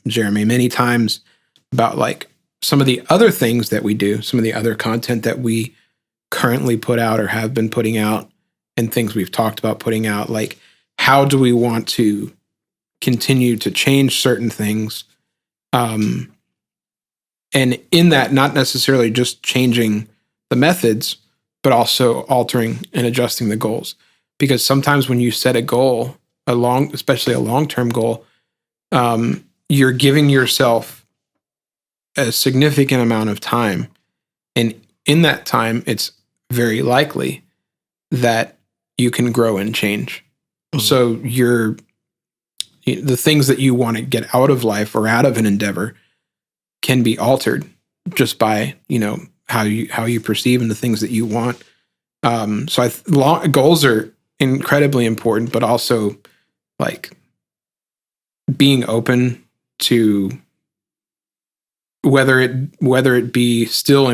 Jeremy, many times about like some of the other things that we do, some of the other content that we currently put out or have been putting out, and things we've talked about putting out. Like, how do we want to continue to change certain things? And in that, not necessarily just changing the methods, but also altering and adjusting the goals. Because sometimes when you set a goal, especially a long-term goal, you're giving yourself a significant amount of time. And in that time, it's very likely that you can grow and change. Mm-hmm. So the things that you want to get out of life or out of an endeavor can be altered just by, how you perceive and the things that you want. So goals are incredibly important, but also like being open to whether it be still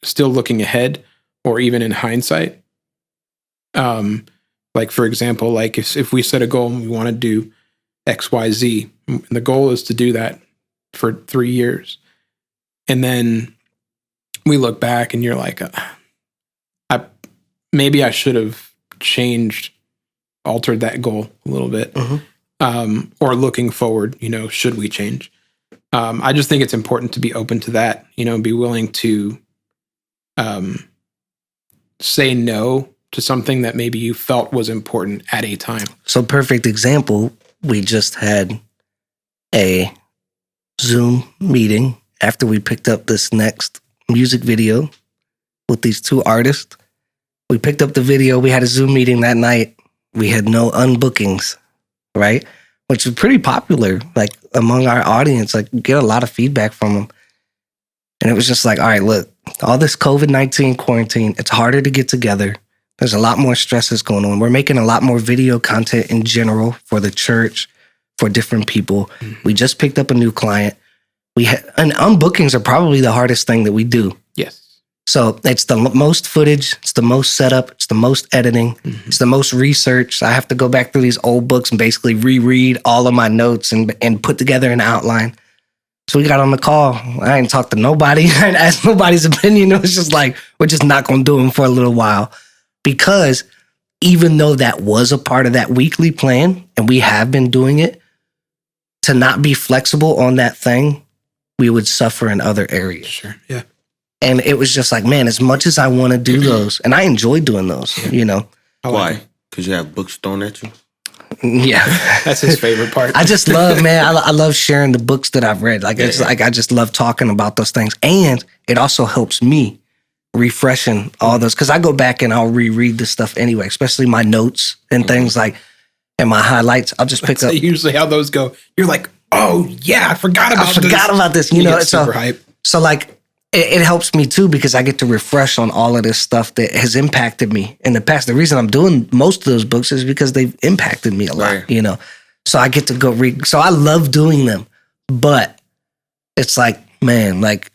looking ahead or even in hindsight. Like for example, like if we set a goal and we want to do X, Y, Z, and the goal is to do that for 3 years. And then we look back and you're like, maybe I should have altered that goal a little bit. Mm-hmm. Or looking forward, should we change? I just think it's important to be open to that, be willing to say no to something that maybe you felt was important at a time. So perfect example, we just had a Zoom meeting after we picked up this next music video with these two artists. We picked up the video. We had a Zoom meeting that night. We had no unbookings, right? Which is pretty popular, like among our audience. Like, we get a lot of feedback from them. And it was just like, all right, look, all this COVID-19 quarantine, it's harder to get together. There's a lot more stresses going on. We're making a lot more video content in general for the church, for different people. We just picked up a new client. And unbookings are probably the hardest thing that we do. Yes. So it's the most footage, it's the most setup, it's the most editing, it's the most research. I have to go back through these old books and basically reread all of my notes and put together an outline. So we got on the call. I ain't talked to nobody. I ain't asked nobody's opinion. It was just like, we're just not going to do them for a little while. Because even though that was a part of that weekly plan, and we have been doing it, to not be flexible on that thing, we would suffer in other areas. Sure. Yeah. And it was just like, man, as much as I want to do those, and I enjoy doing those, you know. Why? Because you have books thrown at you? Yeah. That's his favorite part. I just love, man, I love sharing the books that I've read. Like, it's like, I just love talking about those things. And it also helps me refreshing all those, because I go back and I'll reread the stuff anyway, especially my notes and things like, and my highlights. I'll just pick up. Usually how those go. You're like, oh, yeah, I forgot about this. You know, get super hype. So like, it helps me too, because I get to refresh on all of this stuff that has impacted me in the past. The reason I'm doing most of those books is because they've impacted me a lot, you know? So I get to go read. So I love doing them, but it's like, man, like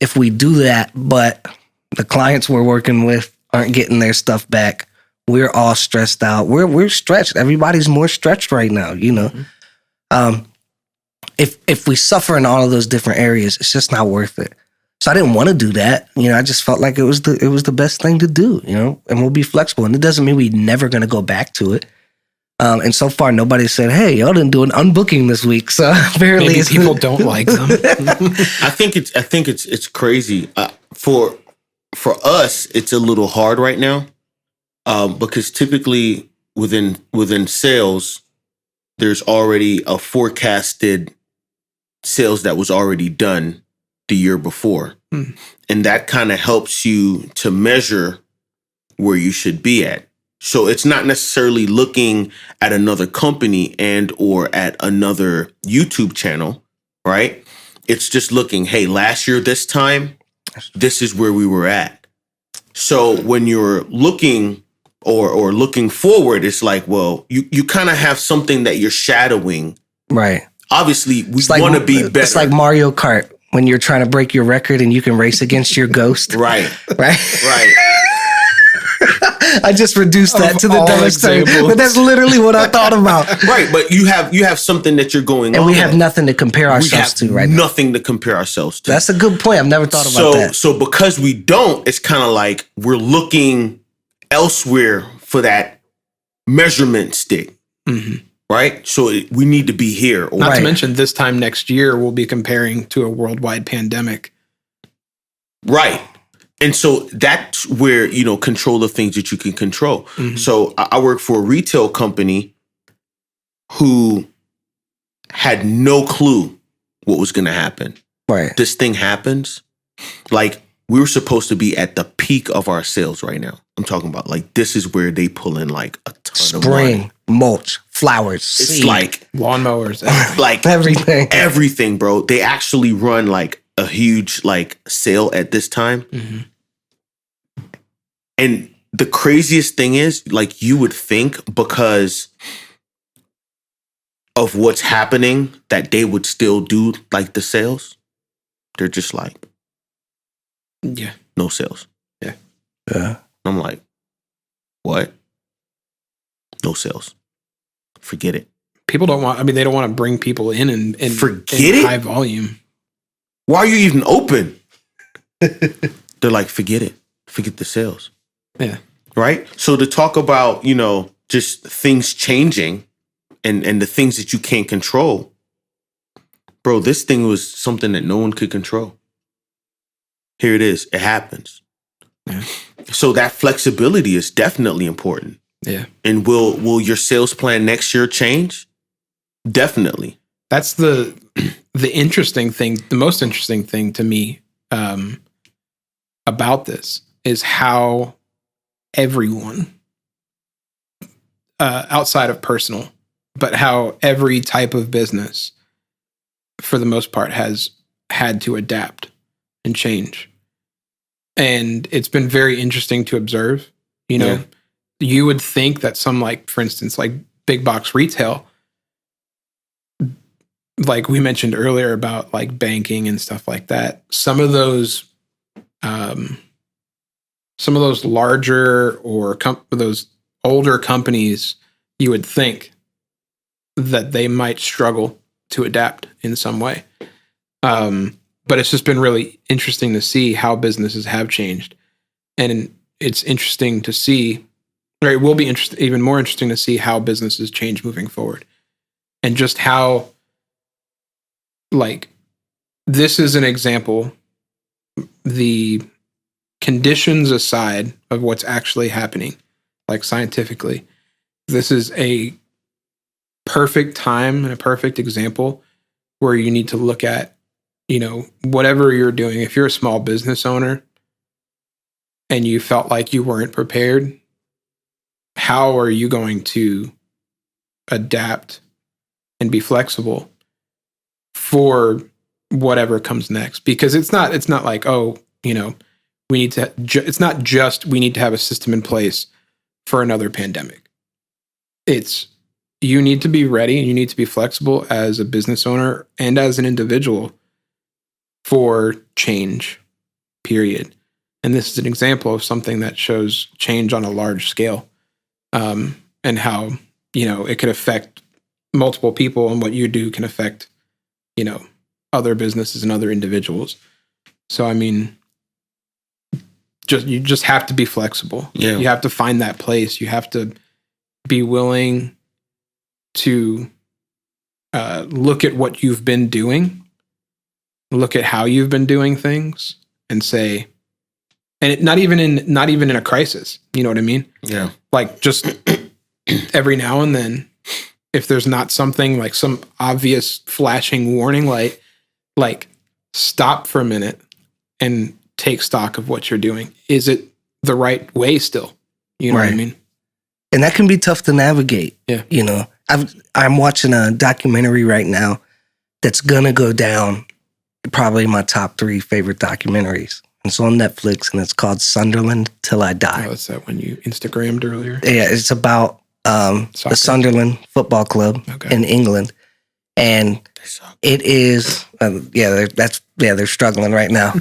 if we do that, but the clients we're working with aren't getting their stuff back, we're all stressed out. We're stretched. Everybody's more stretched right now, you know? If we suffer in all of those different areas, it's just not worth it. So I didn't want to do that. You know, I just felt like it was the best thing to do, you know, and we'll be flexible. And it doesn't mean we're never going to go back to it. And so far, nobody said, hey, y'all didn't do an unbooking this week. So apparently maybe people don't like them. I think it's crazy. For us, it's a little hard right now because typically within sales, there's already a forecasted sales that was already done the year before. And that kind of helps you to measure where you should be at. So it's not necessarily looking at another company and or at another YouTube channel, right? It's just looking, hey, last year, this time, this is where we were at. So when you're looking or looking forward, it's like, well, you kind of have something that you're shadowing. Right. Obviously, we want to be better. It's like Mario Kart when you're trying to break your record and you can race against your ghost. Right. Right. I just reduced that to the dumbest thing, but that's literally what I thought about. Right, but you have something that you're going and on. we have nothing to compare ourselves to right now. Nothing to compare ourselves to. That's a good point. I've never thought about that. So because we don't, it's kind of like we're looking elsewhere for that measurement stick. Mm-hmm. Right? So we need to be here. Not to mention this time next year, we'll be comparing to a worldwide pandemic. Right. And so that's where, control the things that you can control. Mm-hmm. So I work for a retail company who had no clue what was going to happen. Right. This thing happens. Like we were supposed to be at the peak of our sales right now. I'm talking about like, this is where they pull in like a ton of money. Mulch, flowers, it's seed. Like lawnmowers, like everything, bro. They actually run like a huge like sale at this time. Mm-hmm. And the craziest thing is, like, you would think because of what's happening that they would still do like the sales. They're just like, yeah, no sales. Yeah. I'm like, what? No sales. Forget it. People don't want, they don't want to bring people in and forget in it. High volume. Why are you even open? They're like, forget it. Forget the sales. Yeah. Right? So to talk about, just things changing and the things that you can't control, bro, this thing was something that no one could control. Here it is. It happens. Yeah. So that flexibility is definitely important. Yeah. And will your sales plan next year change? Definitely. That's the interesting thing. The most interesting thing to me about this is how everyone outside of personal, but how every type of business for the most part has had to adapt and change. And it's been very interesting to observe. You know, you would think that some, like, for instance, like big box retail, like we mentioned earlier about like banking and stuff like that, some of those larger or those older companies, you would think that they might struggle to adapt in some way. But it's just been really interesting to see how businesses have changed. And it's interesting to see, or it will be even more interesting to see how businesses change moving forward. And just how, like, this is an example, the conditions aside of what's actually happening, like scientifically, this is a perfect time and a perfect example where you need to look at, you know, whatever you're doing. If you're a small business owner and you felt like you weren't prepared, how are you going to adapt and be flexible for whatever comes next? Because it's not like, oh, you know, we need to, it's not just we need to have a system in place for another pandemic. It's, you need to be ready and you need to be flexible as a business owner and as an individual for change, period. And this is an example of something that shows change on a large scale, and how, you know, it could affect multiple people, and what you do can affect, you know, other businesses and other individuals. So, I mean, you just have to be flexible. Yeah. You have to find that place. You have to be willing to look at what you've been doing, look at how you've been doing things, and say, and not even in a crisis, you know what I mean? Yeah. Like, just every now and then, if there's not something like some obvious flashing warning light, like, stop for a minute and take stock of what you're doing. Is it the right way still? You know what I mean? And that can be tough to navigate. Yeah. You know, I'm watching a documentary right now that's gonna go down probably my top 3 favorite documentaries. It's on Netflix and it's called Sunderland Till I Die. Oh, that's that one you Instagrammed earlier? Yeah, it's about the Sunderland Football Club in England. And it is, they're struggling right now,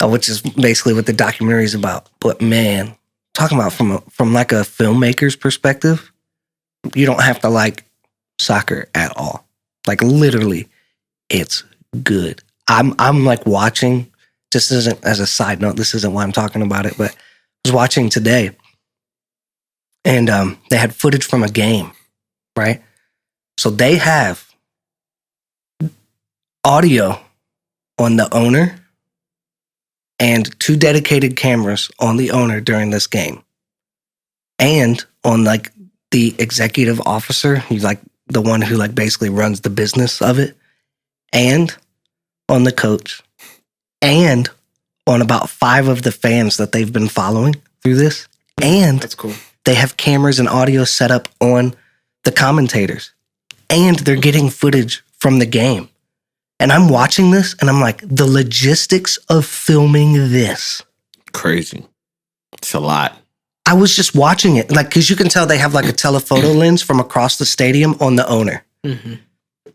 which is basically what the documentary is about. But man, talking about from like a filmmaker's perspective, you don't have to like soccer at all. Like, literally, it's good. I'm like watching, just as a side note, this isn't why I'm talking about it, but I was watching today, and they had footage from a game, right? So they have audio on the owner and 2 dedicated cameras on the owner during this game, and on like the executive officer, he's like the one who like basically runs the business of it, and on the coach, and on about 5 of the fans that they've been following through this. And that's cool. They have cameras and audio set up on the commentators, and they're getting footage from the game. And I'm watching this and I'm like, the logistics of filming this. Crazy. It's a lot. I was just watching it, like, because you can tell they have like a telephoto lens from across the stadium on the owner. Mm-hmm.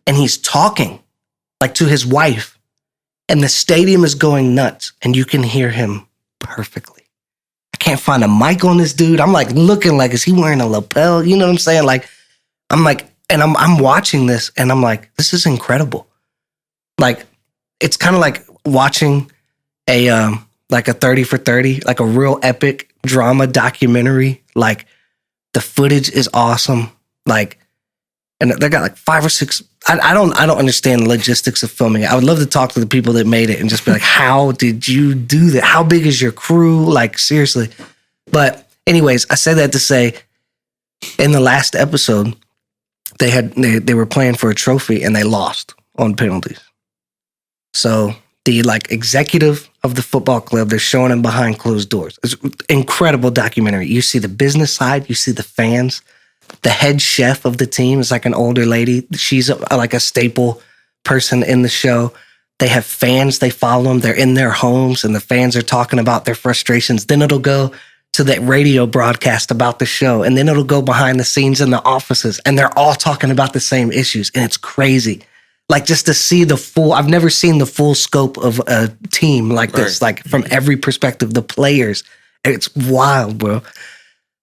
And he's talking like to his wife, and the stadium is going nuts, and you can hear him perfectly. I can't find a mic on this dude. I'm like looking like, is he wearing a lapel? You know what I'm saying? Like, I'm like, and I'm watching this and I'm like, this is incredible. Like, it's kind of like watching a like a 30 for 30, like a real epic drama documentary. Like, the footage is awesome. Like, and they got like 5 or 6. I don't understand the logistics of filming it. I would love to talk to the people that made it and just be like, how did you do that? How big is your crew? Like, seriously. But anyways, I say that to say, in the last episode, they were playing for a trophy and they lost on penalties. So the like executive of the football club, they're showing him behind closed doors. It's an incredible documentary. You see the business side, you see the fans. The head chef of the team is like an older lady. She's like a staple person in the show. They have fans, they follow them, they're in their homes, and the fans are talking about their frustrations. Then it'll go to that radio broadcast about the show, and then it'll go behind the scenes in the offices, and they're all talking about the same issues, and it's crazy. Like, just to see I've never seen the full scope of a team like this, like from every perspective, the players. It's wild, bro.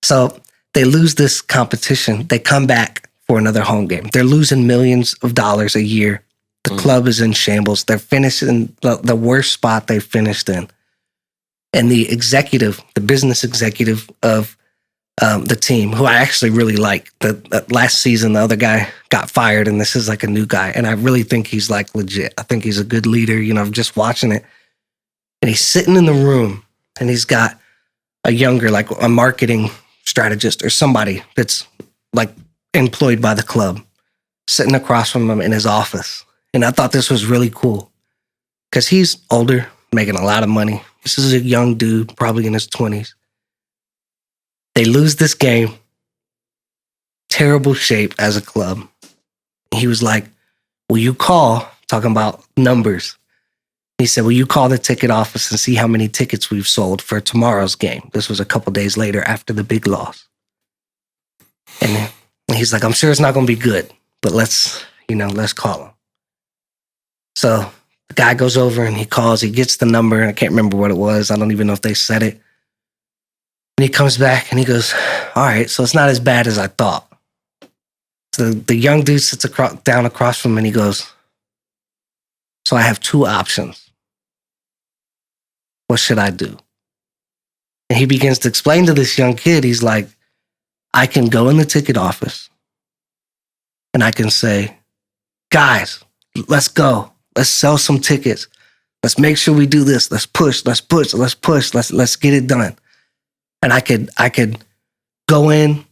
So they lose this competition. They come back for another home game. They're losing millions of dollars a year. The club is in shambles. They're finished in the worst spot they've finished in. And the business executive of the team, who I actually really like, the last season, the other guy got fired, and this is like a new guy. And I really think he's like legit. I think he's a good leader. You know, I'm just watching it. And he's sitting in the room, and he's got a younger, like a marketing strategist or somebody that's like employed by the club sitting across from him in his office. And I thought this was really cool because he's older, making a lot of money. This is a young dude, probably in his 20s. They lose this game, terrible shape as a club. He was like, will you call, talking about numbers. He said, will you call the ticket office and see how many tickets we've sold for tomorrow's game? This was a couple days later after the big loss. And he's like, I'm sure it's not going to be good, but let's call him. So the guy goes over and he calls, he gets the number. I can't remember what it was. I don't even know if they said it. And he comes back and he goes, all right, so it's not as bad as I thought. So the young dude sits down across from him and he goes, so I have two options. What should I do? And he begins to explain to this young kid, he's like, I can go in the ticket office and I can say, guys, let's go. Let's sell some tickets. Let's make sure we do this. Let's push. Let's get it done. And I could go in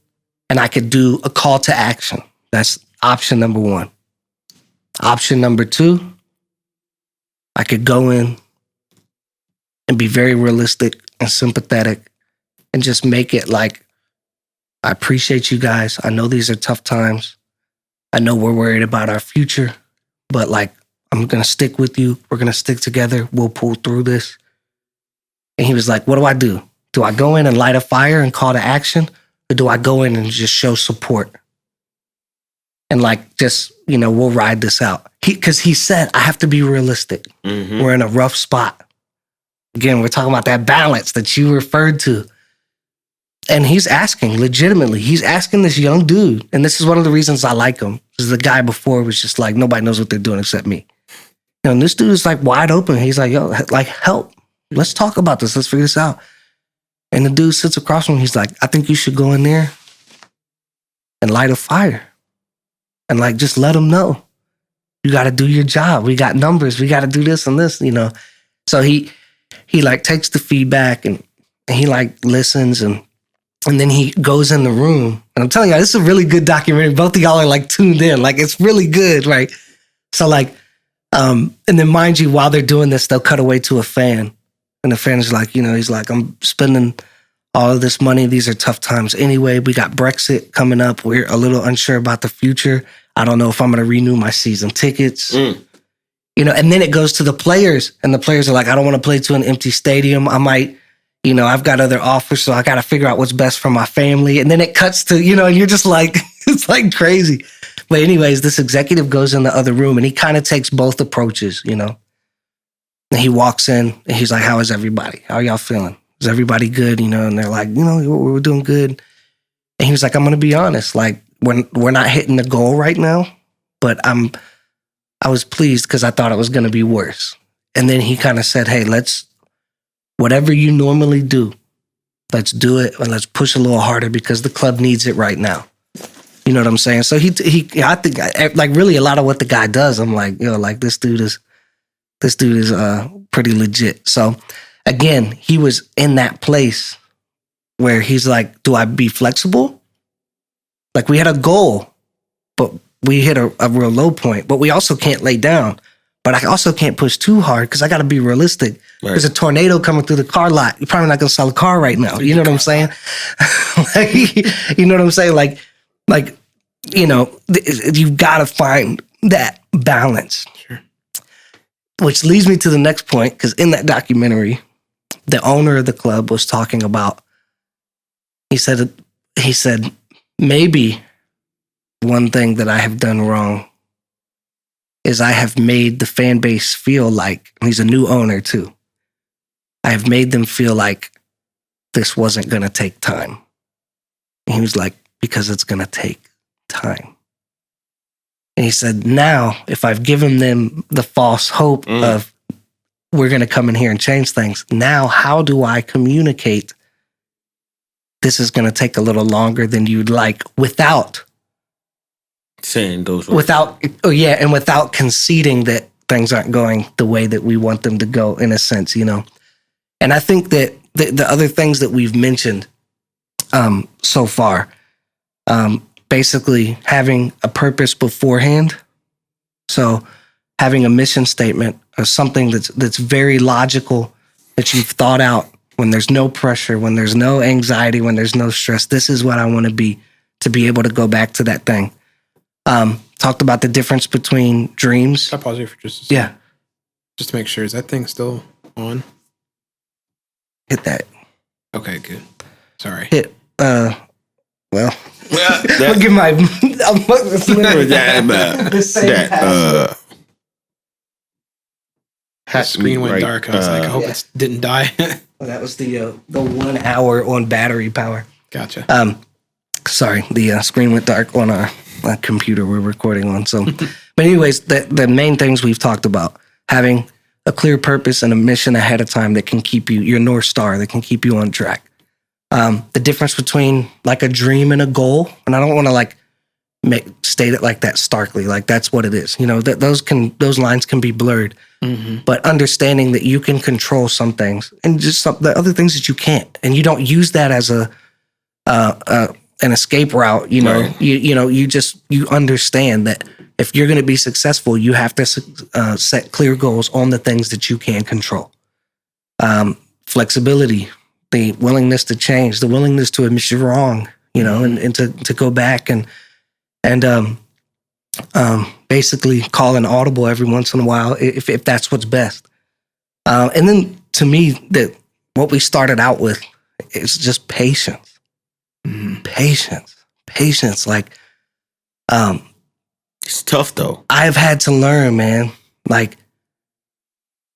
and I could do a call to action. That's option number one. Option number two, I could go in and be very realistic and sympathetic and just make it like, I appreciate you guys. I know these are tough times. I know we're worried about our future, but like, I'm going to stick with you. We're going to stick together. We'll pull through this. And he was like, what do I do? Do I go in and light a fire and call to action? Or do I go in and just show support? And like, just, we'll ride this out. Because he said, I have to be realistic. Mm-hmm. We're in a rough spot. Again, we're talking about that balance that you referred to. And he's asking, legitimately, he's asking this young dude. And this is one of the reasons I like him. Because the guy before was just like, nobody knows what they're doing except me. And this dude is like wide open. He's like, yo, like, help. Let's talk about this. Let's figure this out. And the dude sits across from him. He's like, I think you should go in there and light a fire. And like, just let them know. You got to do your job. We got numbers. We got to do this and this, So he like takes the feedback and he like listens and then he goes in the room. And I'm telling you, this is a really good documentary. Both of y'all are like tuned in. Like, it's really good, right? So like, and then mind you, while they're doing this, they'll cut away to a fan. And the fan is like, he's like, I'm spending all of this money. These are tough times anyway. We got Brexit coming up. We're a little unsure about the future. I don't know if I'm going to renew my season tickets. And then it goes to the players. And the players are like, I don't want to play to an empty stadium. I might, I've got other offers, so I got to figure out what's best for my family. And then it cuts to, and you're just like, it's like crazy. But anyways, this executive goes in the other room and he kind of takes both approaches, And he walks in and he's like, how is everybody? How are y'all feeling? Is everybody good? And they're like, we're doing good. And he was like, I'm going to be honest. Like, we're not hitting the goal right now, but I was pleased because I thought it was going to be worse. And then he kind of said, hey, whatever you normally do, let's do it and let's push a little harder because the club needs it right now. You know what I'm saying? So I think like really a lot of what the guy does, I'm like, like this dude is pretty legit. So again, he was in that place where he's like, do I be flexible? Like we had a goal, but we hit a real low point, but we also can't lay down. But I also can't push too hard because I got to be realistic. Right. There's a tornado coming through the car lot. You're probably not going to sell a car right now. You know what I'm saying? You know what I'm saying? Like, you've got to find that balance. Sure. which leads me to the next point, because in that documentary, the owner of the club was talking about, he said, maybe one thing that I have done wrong is I have made the fan base feel like, he's a new owner too, I have made them feel like this wasn't going to take time. And he was like, because it's going to take time. And he said, now, if I've given them the false hope of we're going to come in here and change things, now how do I communicate this is going to take a little longer than you'd like without saying those words. Without conceding that things aren't going the way that we want them to go, in a sense, you know? And I think that the other things that we've mentioned so far, basically having a purpose beforehand. So having a mission statement or something that's very logical, that you've thought out when there's no pressure, when there's no anxiety, when there's no stress. This is what I want to be able to go back to that thing. Talked about the difference between dreams. I'll pause you for just a second. Yeah. Just to make sure, is that thing still on? Hit that. Okay, good. Sorry. Hit, well, That, look at my, The screen went dark. I was like, I hope it didn't die. that was the 1 hour on battery power. Gotcha. Sorry, the screen went dark on our computer we're recording on. So, but anyways, the main things we've talked about, having a clear purpose and a mission ahead of time that can keep you, your North Star, that can keep you on track. The difference between like a dream and a goal, and I don't want to state it like that starkly, like that's what it is. You know, that those lines can be blurred, but understanding that you can control some things and just the other things that you can't, and you don't use that as an escape route. You know, right. you understand that if you're going to be successful, you have to set clear goals on the things that you can control. Flexibility, the willingness to change, the willingness to admit you're wrong, you know, and to go back and basically call an audible every once in a while if that's what's best. And then to me, that what we started out with is just patience. Patience. Like, it's tough though. I've had to learn, man. Like,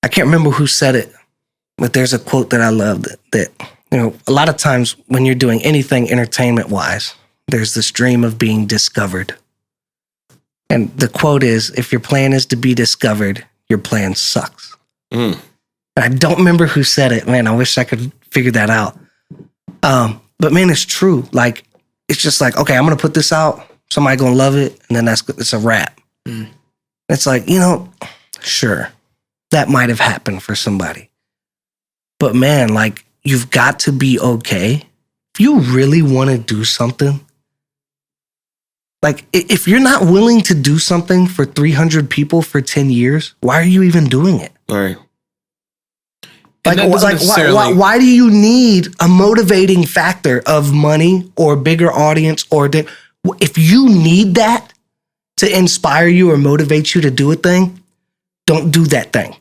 I can't remember who said it, but there's a quote that I love that you know, a lot of times when you're doing anything entertainment wise, there's this dream of being discovered. And the quote is, if your plan is to be discovered, your plan sucks. And I don't remember who said it, man. I wish I could figure that out. But man, it's true. Like, it's just like, okay, I'm going to put this out. Somebody going to love it. And then it's a wrap. It's like, you know, sure, that might have happened for somebody. But man, like, you've got to be okay. If you really want to do something, like, if you're not willing to do something for 300 people for 10 years, why are you even doing it? Right. Why do you need a motivating factor of money or bigger audience? If you need that to inspire you or motivate you to do a thing, don't do that thing.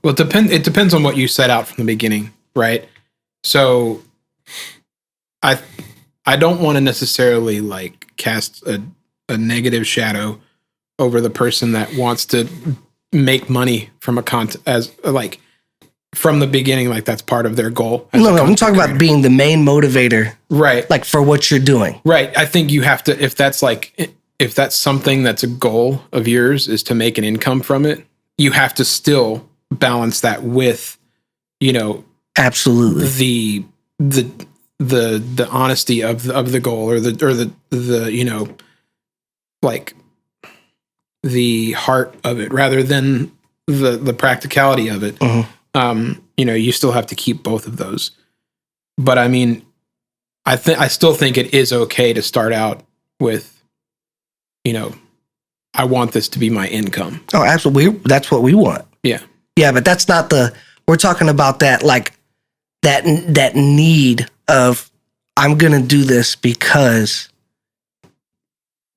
Well, it depends on what you set out from the beginning, right? So I don't want to necessarily like cast a negative shadow over the person that wants to make money from from the beginning, like that's part of their goal. No, I'm talking about being the main motivator, right? Like for what you're doing, right? I think you have to, if that's something that's a goal of yours is to make an income from it, you have to still balance that with, you know, absolutely the honesty of the goal or the you know, like the heart of it rather than the practicality of it. You know, you still have to keep both of those. But I mean, I still think it is okay to start out with, you know, I want this to be my income. Oh, absolutely. That's what we want. Yeah. Yeah, but that's not we're talking about that, like that need of, I'm going to do this because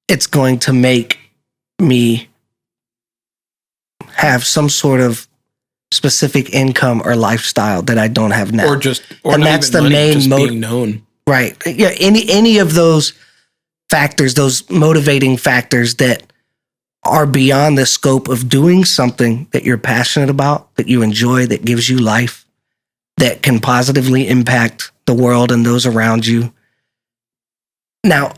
it's going to make me have some sort of specific income or lifestyle that I don't have now. Or and that's the main being known. Right. Yeah. Any of those factors, those motivating factors that are beyond the scope of doing something that you're passionate about, that you enjoy, that gives you life, that can positively impact the world and those around you. Now,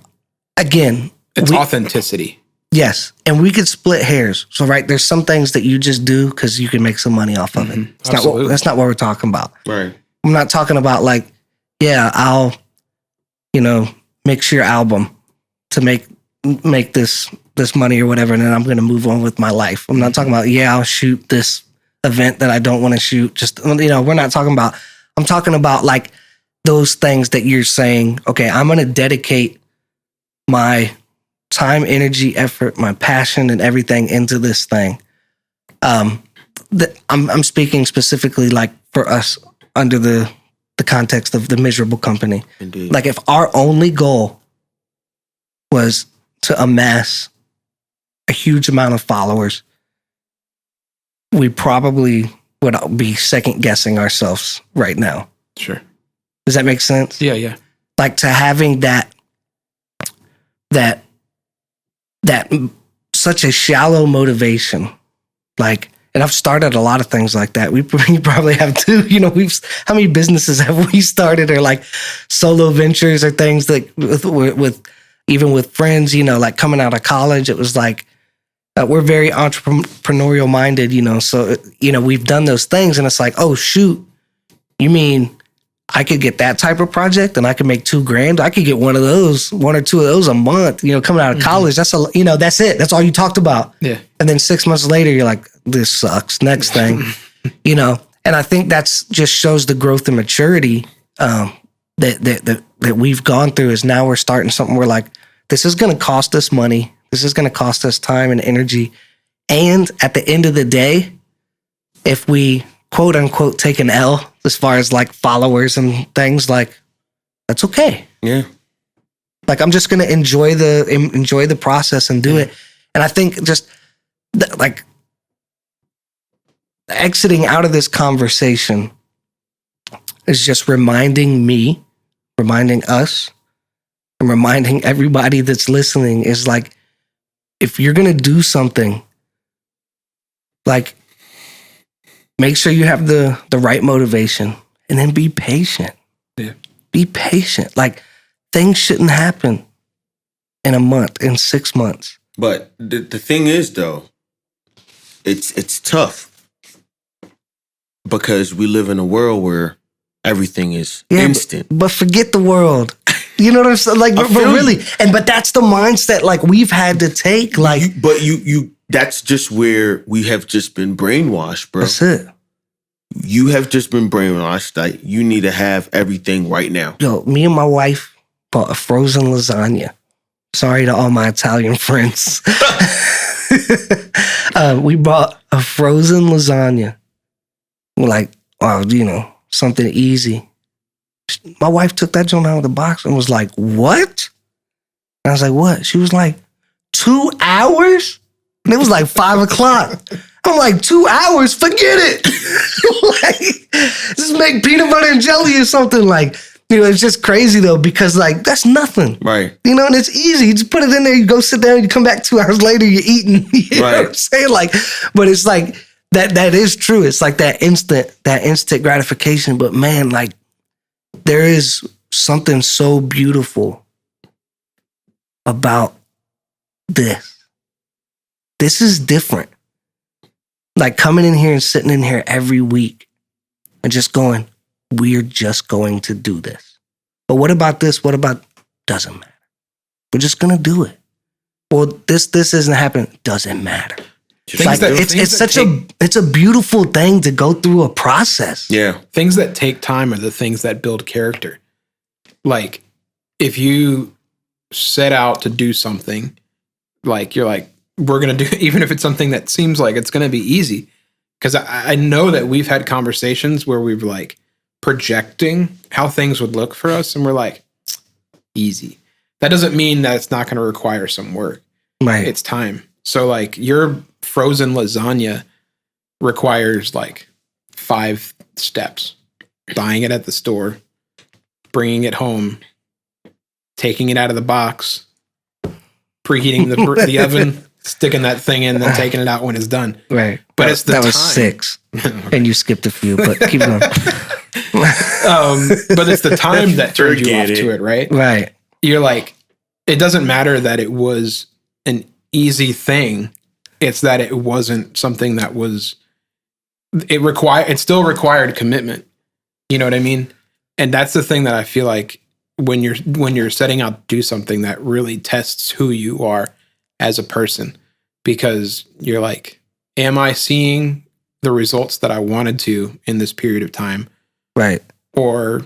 again, it's authenticity. Yes. And we could split hairs. So, right, there's some things that you just do because you can make some money off of it. That's not what we're talking about. Right. I'm not talking about like, yeah, I'll, mix your album to make this money or whatever, and then I'm going to move on with my life. I'm not talking about, I'll shoot this event that I don't want to shoot. Just, we're not talking about, I'm talking about like those things that you're saying, okay, I'm going to dedicate my time, energy, effort, my passion, and everything into this thing. I'm speaking specifically like for us under the context of the miserable company. Indeed. Like if our only goal was to amass a huge amount of followers, we probably would be second guessing ourselves right now. Sure. Does that make sense? Yeah. Like to having that such a shallow motivation, like, and I've started a lot of things like that. You probably have too. How many businesses have we started, or like solo ventures, or things that with even with friends, like coming out of college, it was like, we're very entrepreneurial minded, so, we've done those things, and it's like, oh shoot, you mean I could get that type of project and I could make $2,000. I could get one or two of those a month, coming out of college. That's that's it. That's all you talked about. Yeah. And then 6 months later, you're like, this sucks. Next thing, and I think that's just shows the growth and maturity, that we've gone through. Is now we're starting something where like, this is going to cost us money. This is going to cost us time and energy. And at the end of the day, if we quote unquote take an L as far as like followers and things, like that's okay. Yeah. Like I'm just going to enjoy the process and do it. And I think just like exiting out of this conversation is just reminding us, and reminding everybody that's listening is like, if you're going to do something, like make sure you have the right motivation, and then be patient. Yeah. Be patient. Like things shouldn't happen in a month, in 6 months. But the thing is though, it's tough because we live in a world where everything is instant. But forget the world. You know what I'm saying? Like, but really, but that's the mindset like we've had to take. Like, you that's just where we have just been brainwashed, bro. That's it. You have just been brainwashed that you need to have everything right now. Yo, me and my wife bought a frozen lasagna. Sorry to all my Italian friends. We bought a frozen lasagna. We're like, wow, something easy. My wife took that joint out of the box and was like, what? And I was like, what? She was like, 2 hours? And it was like 5:00. I'm like, 2 hours? Forget it. Like, just make peanut butter and jelly or something. Like, it's just crazy though, because like, that's nothing. Right. And it's easy. You just put it in there, you go sit down, you come back 2 hours later, you're eating. You know what I'm saying? Like, but it's like, that is true. It's like that instant gratification. But man, like, there is something so beautiful about this. This is different. Like coming in here and sitting in here every week and just going, we're just going to do this. But what about this? What about, doesn't matter. We're just going to do it. Well, this isn't happening. Doesn't matter. It's a beautiful thing to go through a process. Yeah. Things that take time are the things that build character. Like if you set out to do something, like you're like, we're going to do, even if it's something that seems like it's going to be easy. Because I know that we've had conversations where we've like projecting how things would look for us. And we're like, easy. That doesn't mean that it's not going to require some work. Right. It's time. So like your frozen lasagna, requires like 5 steps: buying it at the store, bringing it home, taking it out of the box, preheating the oven, sticking that thing in, then taking it out when it's done. Right. But it's the that time. was 6, and you skipped a few. But keep going. But it's the time that turns you off to it, right? Right. You're like, it doesn't matter that it was an easy thing. It's that it wasn't something that was. It still required commitment. You know what I mean? And that's the thing that I feel like when you're setting out to do something that really tests who you are as a person, because you're like, am I seeing the results that I wanted to in this period of time? Right. Or,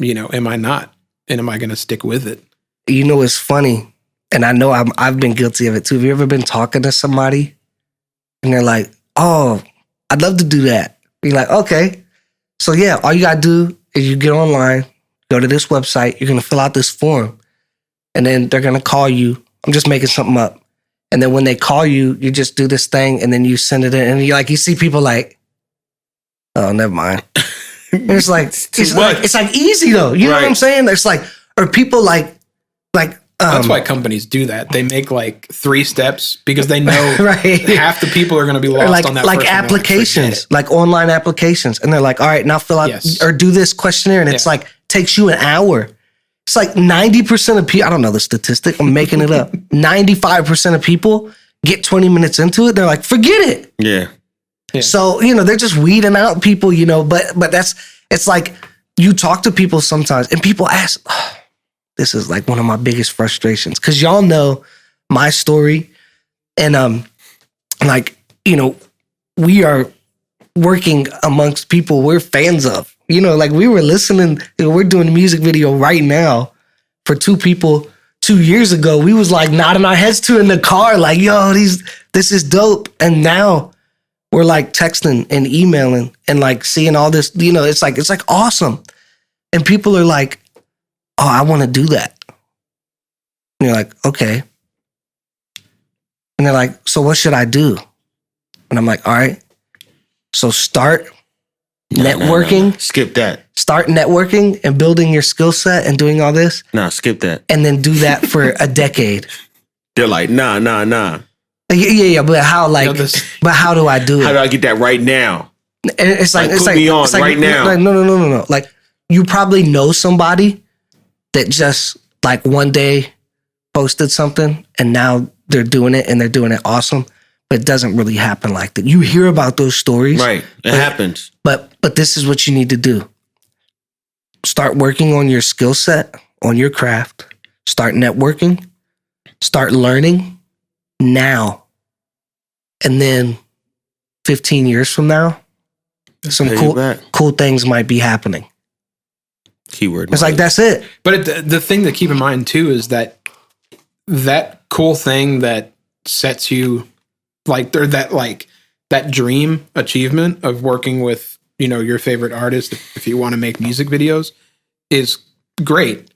am I not? And am I going to stick with it? It's funny, and I know I've been guilty of it too. Have you ever been talking to somebody and they're like, oh, I'd love to do that. You're like, okay. So yeah, all you got to do is you get online, go to this website, you're going to fill out this form, and then they're going to call you. I'm just making something up. And then when they call you, you just do this thing, and then you send it in, and you see people like, oh, never mind. And it's like, it's like easy though. You know what I'm saying? It's like, or people like, that's why companies do that. They make like 3 steps because they know half the people are going to be lost on that. Like applications, like online applications. And they're like, all right, now fill out or do this questionnaire. And it's like, takes you an hour. It's like 90% of people, I don't know the statistic, I'm making it up. 95% of people get 20 minutes into it. They're like, forget it. Yeah. So, they're just weeding out people, but it's like you talk to people sometimes and people ask, oh, this is like one of my biggest frustrations, because y'all know my story, and we are working amongst people we're fans of. Like we were listening, we're doing a music video right now for 2 people 2 years ago. We was like nodding our heads to in the car, like, yo, this is dope. And now we're like texting and emailing and like seeing all this, it's like awesome. And people are like, oh, I want to do that. And you're like, okay. And they're like, so what should I do? And I'm like, all right. So start networking. No. Skip that. Start networking and building your skill set and doing all this. Nah, skip that. And then do that for a decade. They're like, nah. Yeah. But how, but how do I do it? How do I get that right now? And it's like, put me on right now. Like, no. Like, you probably know somebody that just like one day posted something and now they're doing it and they're doing it awesome, but it doesn't really happen like that. You hear about those stories. Right. It happens. But this is what you need to do. Start working on your skill set, on your craft. Start networking. Start learning now. And then 15 years from now, some cool things might be happening. Keyword. It's like, that's it. But the thing to keep in mind too is that cool thing that sets you that dream achievement of working with, your favorite artist, if you want to make music videos, is great.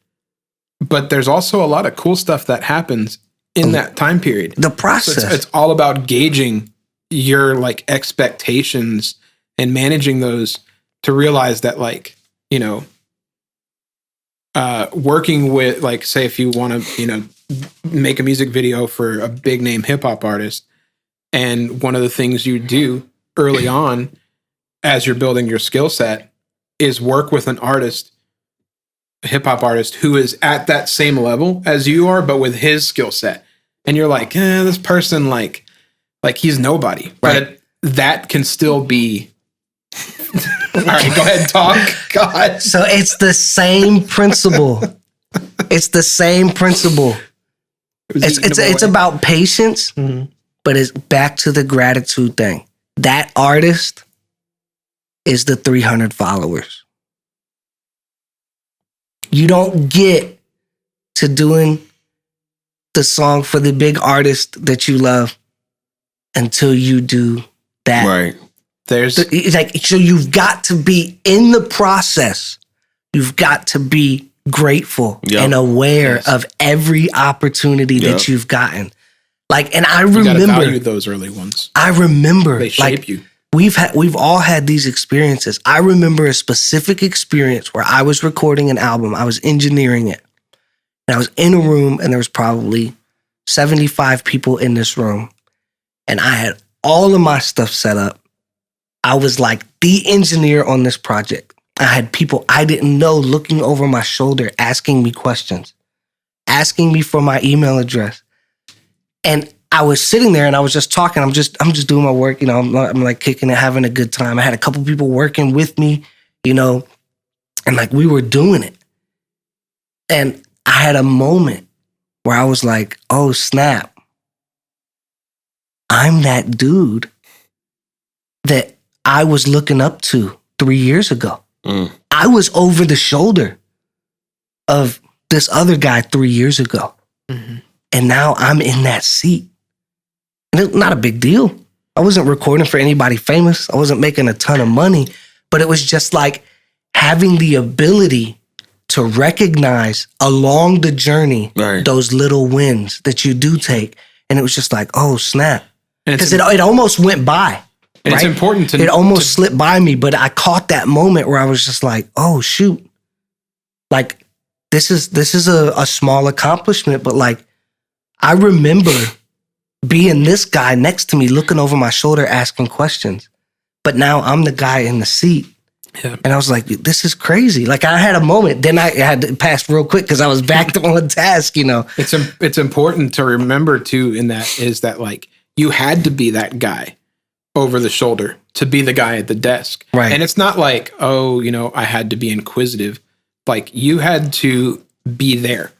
But there's also a lot of cool stuff that happens in that time period. The process. So it's all about gauging your like expectations and managing those to realize that working with, like, say if you want to, make a music video for a big name hip hop artist, and one of the things you do early on as you're building your skill set is work with an artist, a hip hop artist who is at that same level as you are, but with his skill set. And you're like, this person, like he's nobody, right. But that can still be. All right, go ahead and talk. God. So it's the same principle. It's the same principle. It's about patience, but it's back to the gratitude thing. That artist is the 300 followers. You don't get to doing the song for the big artist that you love until you do that. Right. It's like, so you've got to be in the process. You've got to be grateful and aware of every opportunity that you've gotten. Like, and I remember, you gotta value those early ones. I remember, they shape you. we've all had these experiences. I remember a specific experience where I was recording an album. I was engineering it. And I was in a room and there was probably 75 people in this room. And I had all of my stuff set up. I was like the engineer on this project. I had people I didn't know looking over my shoulder, asking me questions, asking me for my email address. And I was sitting there and I was just talking. I'm just doing my work. You know, I'm like kicking it, having a good time. I had a couple people working with me, you know, and like we were doing it. And I had a moment where I was like, oh, snap. I'm that dude that I was looking up to 3 years ago. I was over the shoulder of this other guy 3 years ago. Mm-hmm. And now I'm in that seat. And it's not a big deal. I wasn't recording for anybody famous. I wasn't making a ton of money. But it was just like having the ability to recognize along the journey those little wins that you do take. And it was just like, oh, snap. Because it almost went by. And it's important to... It almost slipped by me, but I caught that moment where I was just like, oh, shoot. Like, this is a small accomplishment, but like, I remember being this guy next to me, looking over my shoulder, asking questions. But now I'm the guy in the seat. Yeah. And I was like, this is crazy. Like, I had a moment. Then I had to pass real quick because I was back on task, you know. It's important to remember, too, in that is that, like, you had to be that guy over the shoulder to be the guy at the desk. Right. And it's not like, oh, you know, I had to be inquisitive. Like, you had to be there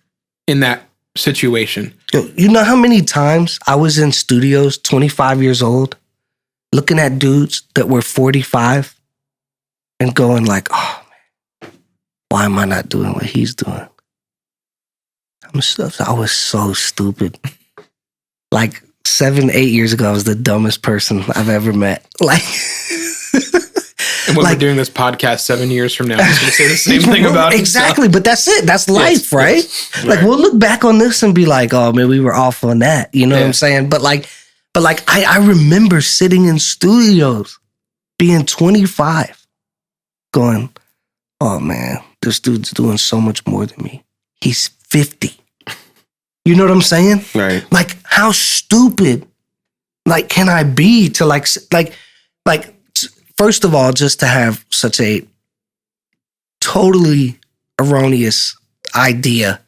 in that situation. You know how many times I was in studios, 25 years old, looking at dudes that were 45 and going like, oh, man, why am I not doing what he's doing? I was so stupid. Like 7, 8 years ago, I was the dumbest person I've ever met. Like, and when we're doing this podcast 7 years from now, I'm just going to say the same thing about it. Exactly, but that's it. That's life, right? Yes. Like, we'll look back on this and be like, oh, man, we were off on that. You know what I'm saying? But I remember sitting in studios, being 25, going, oh, man, this dude's doing so much more than me. He's 50. You know what I'm saying? Right. Like, how stupid, like, can I be to like, first of all, just to have such a totally erroneous idea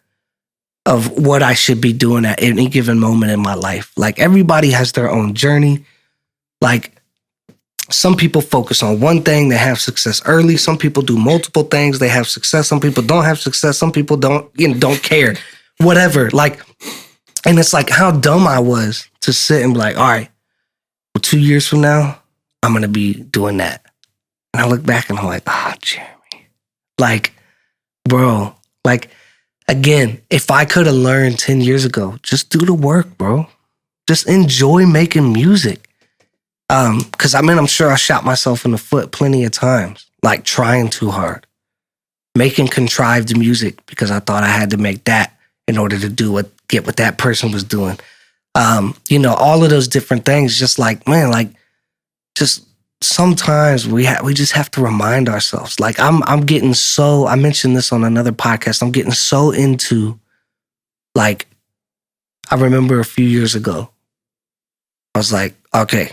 of what I should be doing at any given moment in my life. Like, everybody has their own journey. Like, some people focus on one thing, they have success early. Some people do multiple things, they have success. Some people don't have success. Some people don't care. Whatever. Like, and it's like how dumb I was to sit and be like, all right, well, 2 years from now, I'm going to be doing that. And I look back and I'm like, Jeremy. Like, bro, like, again, if I could have learned 10 years ago, just do the work, bro. Just enjoy making music. Because I'm sure I shot myself in the foot plenty of times, like trying too hard, making contrived music because I thought I had to make that in order to get what that person was doing. All of those different things, just like, man, like, just sometimes we just have to remind ourselves. Like, I'm getting so, I mentioned this on another podcast, I'm getting so into, like, I remember a few years ago, I was like, okay,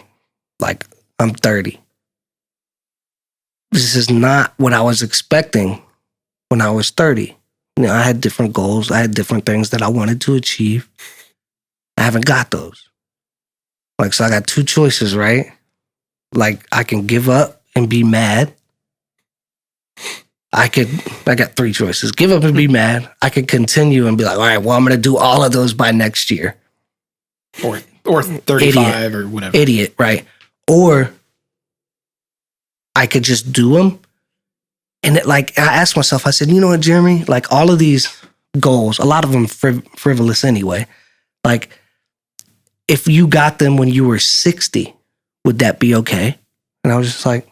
like, I'm 30. This is not what I was expecting when I was 30. You know, I had different goals. I had different things that I wanted to achieve. I haven't got those. Like, so I got two choices, right? Like, I can give up and be mad. I got three choices. Give up and be mad. I could continue and be like, all right, well, I'm going to do all of those by next year. Or 35 or whatever. Idiot, right? Or I could just do them. And I asked myself, I said, you know what, Jeremy? Like, all of these goals, a lot of them frivolous anyway. Like, if you got them when you were 60, would that be okay? And I was just like,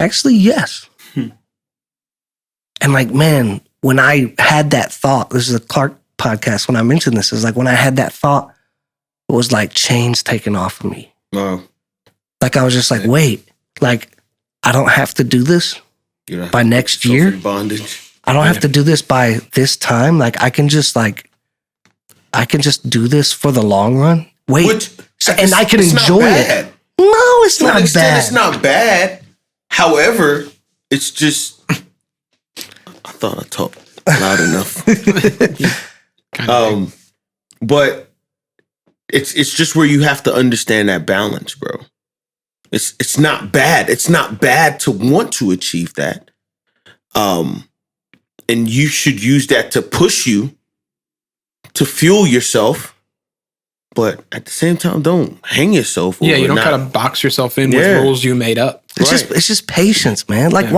actually, yes. And like, man, when I had that thought, this is a Clark podcast, when I mentioned this, it's like when I had that thought, it was like chains taken off of me. Wow. Like I was just like, wait, like I don't have to do this by next year. Bondage. I don't have to do this by this time. Like I can just do this for the long run. Wait, and I can enjoy it. No, it's not bad. It's not bad. However, it's just. I thought I talked loud enough. But it's just where you have to understand that balance, bro. It's not bad. It's not bad to want to achieve that. And you should use that to push you, to fuel yourself. But at the same time, don't hang yourself. Yeah, you don't kind of box yourself in with rules you made up. It's just patience, man. Like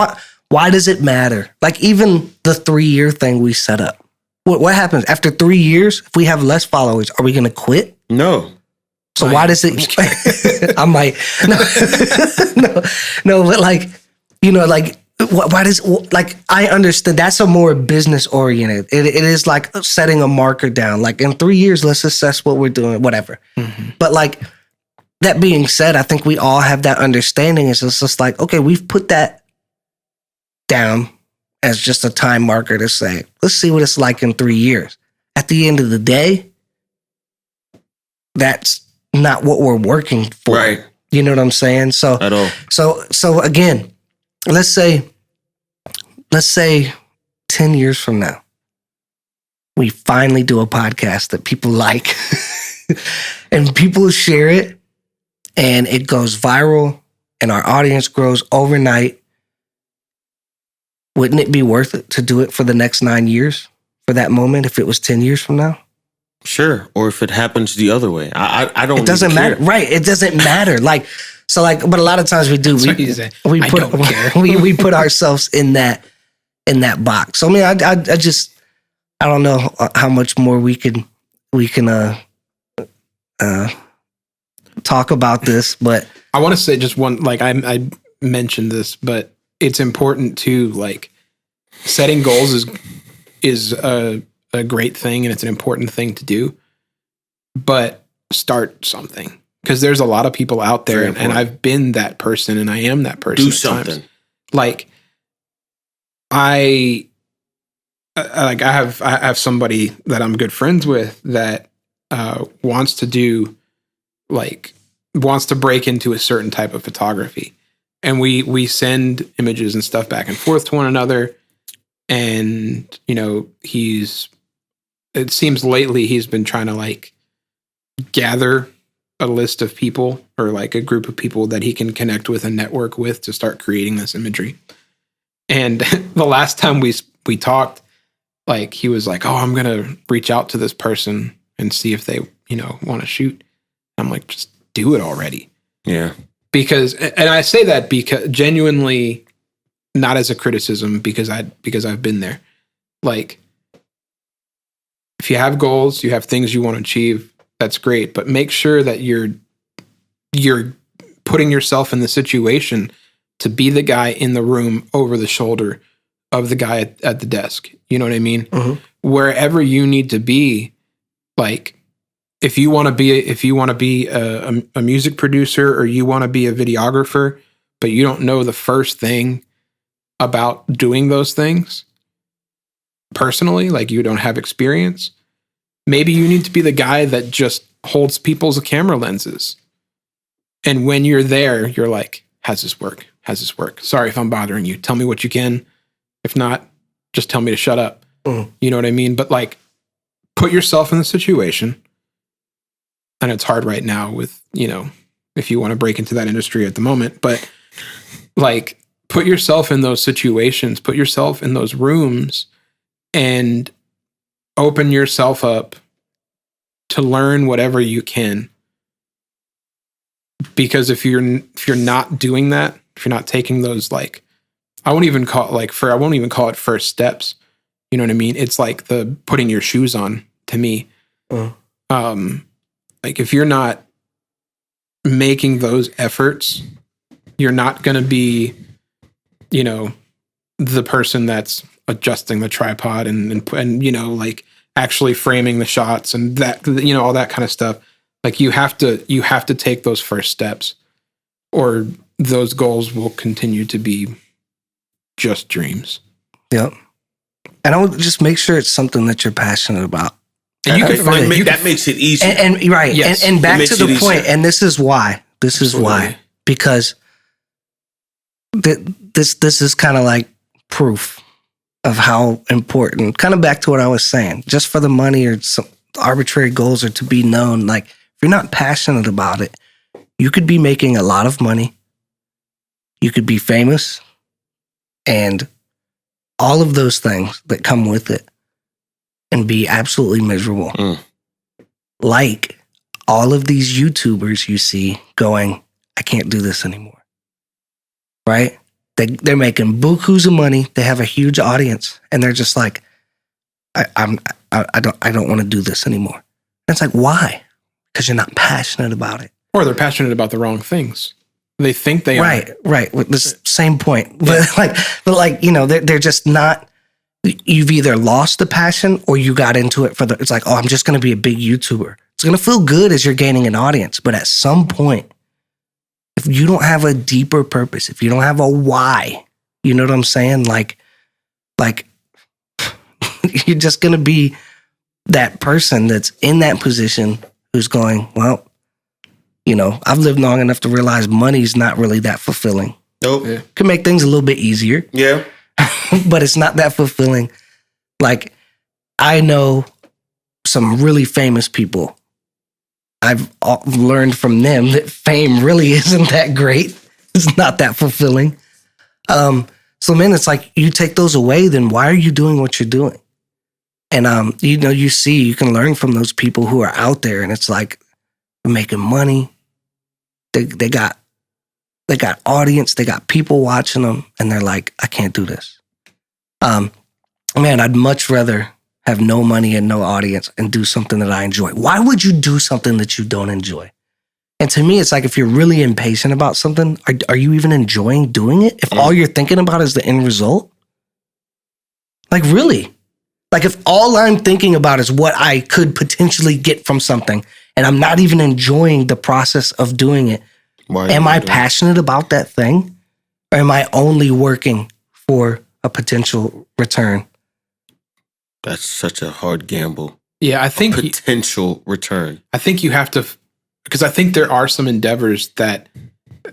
why does it matter? Like even the 3-year thing we set up. What happens after 3 years? If we have less followers, are we going to quit? No. So why does it? I might. No, but like, like. Why does, like, I understand that's a more business oriented. It is like setting a marker down. Like in 3 years, let's assess what we're doing, whatever. Mm-hmm. But like that being said, I think we all have that understanding. It's just like, okay, we've put that down as just a time marker to say, let's see what it's like in 3 years. At the end of the day, that's not what we're working for. Right. You know what I'm saying? So, at all. So again, let's say 10 years from now, we finally do a podcast that people like and people share it and it goes viral and our audience grows overnight. Wouldn't it be worth it to do it for the next 9 years for that moment if it was 10 years from now? Sure. Or if it happens the other way. I don't. It doesn't matter. Right. It doesn't matter. But a lot of times we do. We put ourselves in that box. So I mean, I don't know how much more we can talk about this, but I want to say just one. Like I mentioned this, but it's important to like setting goals is a great thing and it's an important thing to do, but start something. Because there's a lot of people out there, and I've been that person, and I am that person. Do something. Like, I have somebody that I'm good friends with that wants to break into a certain type of photography, and we send images and stuff back and forth to one another, and it seems lately he's been trying to like gather a list of people or like a group of people that he can connect with and network with to start creating this imagery. And the last time we talked, like he was like, "Oh, I'm going to reach out to this person and see if they, want to shoot." I'm like, "Just do it already." Yeah. And I say that because genuinely not as a criticism because I've been there. Like if you have goals, you have things you want to achieve, that's great, but make sure that you're putting yourself in the situation to be the guy in the room over the shoulder of the guy at the desk. You know what I mean? Mm-hmm. Wherever you need to be, like if you want to be a music producer or you want to be a videographer, but you don't know the first thing about doing those things personally, like you don't have experience, maybe you need to be the guy that just holds people's camera lenses. And when you're there, you're like, how's this work? How's this work? Sorry if I'm bothering you. Tell me what you can. If not, just tell me to shut up. Mm. You know what I mean? But like, put yourself in the situation. And it's hard right now with, if you want to break into that industry at the moment. But like, put yourself in those situations, put yourself in those rooms and open yourself up to learn whatever you can. Because if you're not doing that, if you're not taking those, like, I won't even call it first steps. You know what I mean? It's like the putting your shoes on to me. Like if you're not making those efforts, you're not going to be, the person that's adjusting the tripod and like actually framing the shots and that, all that kind of stuff. Like you have to take those first steps. or those goals will continue to be just dreams. Yep. And I would just make sure it's something that you're passionate about. And you can find that makes it easy. And right. Yes. And back to the point, and this is why. Absolutely. Because this is kind of like proof of how important, kind of back to what I was saying, just for the money or some arbitrary goals or to be known. Like, if you're not passionate about it, you could be making a lot of money. You could be famous and all of those things that come with it and be absolutely miserable. Like all of these YouTubers you see going, I can't do this anymore. Right? They're making bukus of money. They have a huge audience, and they're just like, I don't want to do this anymore. And it's like, why? Because you're not passionate about it. Or they're passionate about the wrong things. They think they are. Right. With this same point, but they're just not. You've either lost the passion or you got into it it's like, oh, I'm just going to be a big YouTuber. It's going to feel good as you're gaining an audience, but at some point, if you don't have a deeper purpose, if you don't have a why, you know what I'm saying? Like you're just going to be that person that's in that position who's going, well, I've lived long enough to realize money's not really that fulfilling. Nope. Yeah. Can make things a little bit easier. Yeah. But it's not that fulfilling. Like, I know some really famous people. I've learned from them that fame really isn't that great. It's not that fulfilling. So, man, it's like you take those away, then why are you doing what you're doing? And, you can learn from those people who are out there, and it's like they're making money. They got audience, they got people watching them, and they're like, I can't do this. Man, I'd much rather have no money and no audience and do something that I enjoy. Why would you do something that you don't enjoy? And to me, it's like, if you're really impatient about something, are you even enjoying doing it? If all you're thinking about is the end result? Like, really? Like, if all I'm thinking about is what I could potentially get from something, and I'm not even enjoying the process of doing it, am I passionate about that thing? Or am I only working for a potential return? That's such a hard gamble. Yeah, I think potential return. I think you have to, because I think there are some endeavors that,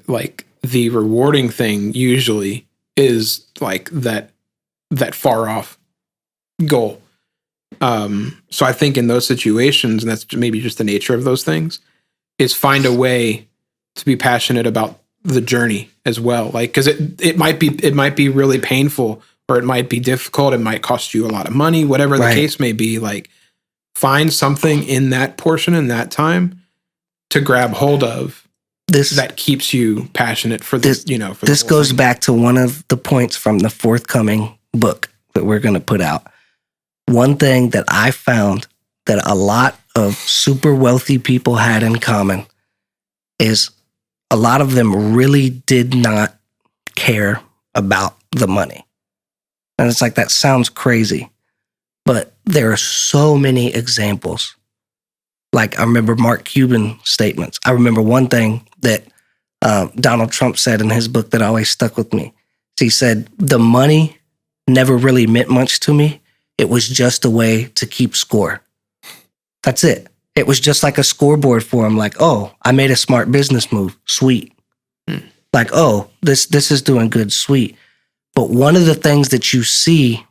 like, the rewarding thing usually is like that far off goal. So I think in those situations, and that's maybe just the nature of those things, is find a way to be passionate about the journey as well. Like, because it might be really painful, or it might be difficult. It might cost you a lot of money, whatever the case may be. Like, find something in that portion in that time to grab hold of that keeps you passionate for this. For this goes thing. Back to one of the points from the forthcoming book that we're going to put out. One thing that I found that a lot of super wealthy people had in common is a lot of them really did not care about the money. And it's like, that sounds crazy, but there are so many examples. Like, I remember Mark Cuban statements. I remember one thing that Donald Trump said in his book that always stuck with me. He said, the money never really meant much to me. It was just a way to keep score. That's it. It was just like a scoreboard for him. Like, oh, I made a smart business move. Sweet. Like, oh, this is doing good. Sweet. But one of the things that you see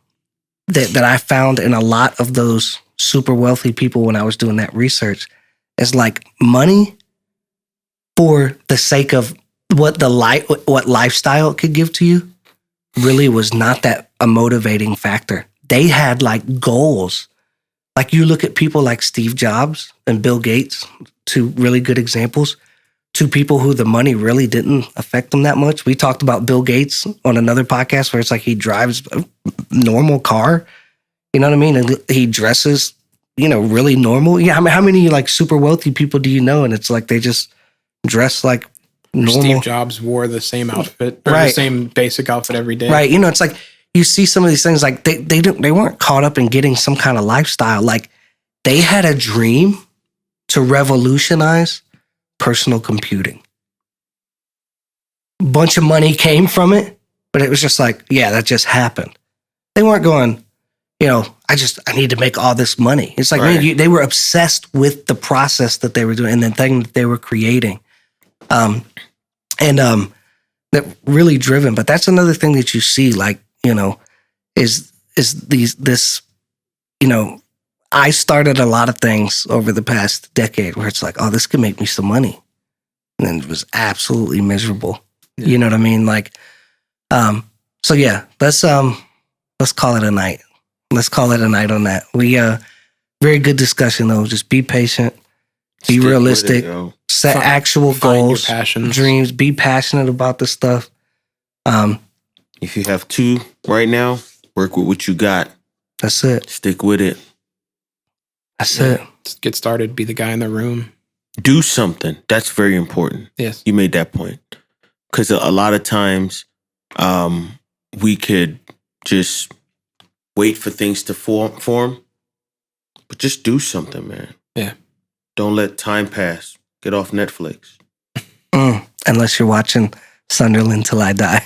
that I found in a lot of those super wealthy people when I was doing that research is, like, money for the sake of what lifestyle it could give to you really was not that a motivating factor. They had, like, goals. Like, you look at people like Steve Jobs and Bill Gates, two really good examples, two people who the money really didn't affect them that much. We talked about Bill Gates on another podcast where it's like he drives a normal car, you know what I mean? And he dresses, really normal. Yeah, I mean, how many, like, super wealthy people do you know? And it's like they just dress like normal. Steve Jobs wore the same outfit, or the same basic outfit every day. Right. It's like, you see some of these things, like they weren't caught up in getting some kind of lifestyle. Like, they had a dream to revolutionize personal computing. bunch of money came from it, but it was just like, yeah, that just happened. They weren't going, I need to make all this money. It's like, man, they were obsessed with the process that they were doing and the thing that they were creating. That really driven. But that's another thing that you see, like, is this, I started a lot of things over the past decade where it's like, oh, this could make me some money. And then it was absolutely miserable. Yeah. You know what I mean? Like, so yeah, let's call it a night. Let's call it a night on that. Very good discussion though. Just be patient, be realistic, set actual goals, dreams, be passionate about the stuff. If you have 2 right now, work with what you got. That's it. Stick with it. That's it. Just get started. Be the guy in the room. Do something. That's very important. Yes. You made that point. Because a lot of times we could just wait for things to form, but just do something, man. Yeah. Don't let time pass. Get off Netflix. Unless you're watching Sunderland Till I Die.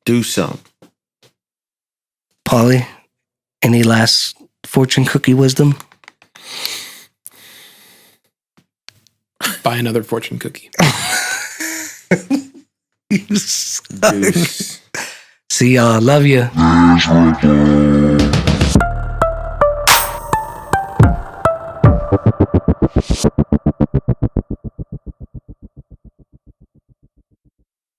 Do something. Paulie, any last fortune cookie wisdom? Buy another fortune cookie. See y'all. Love you.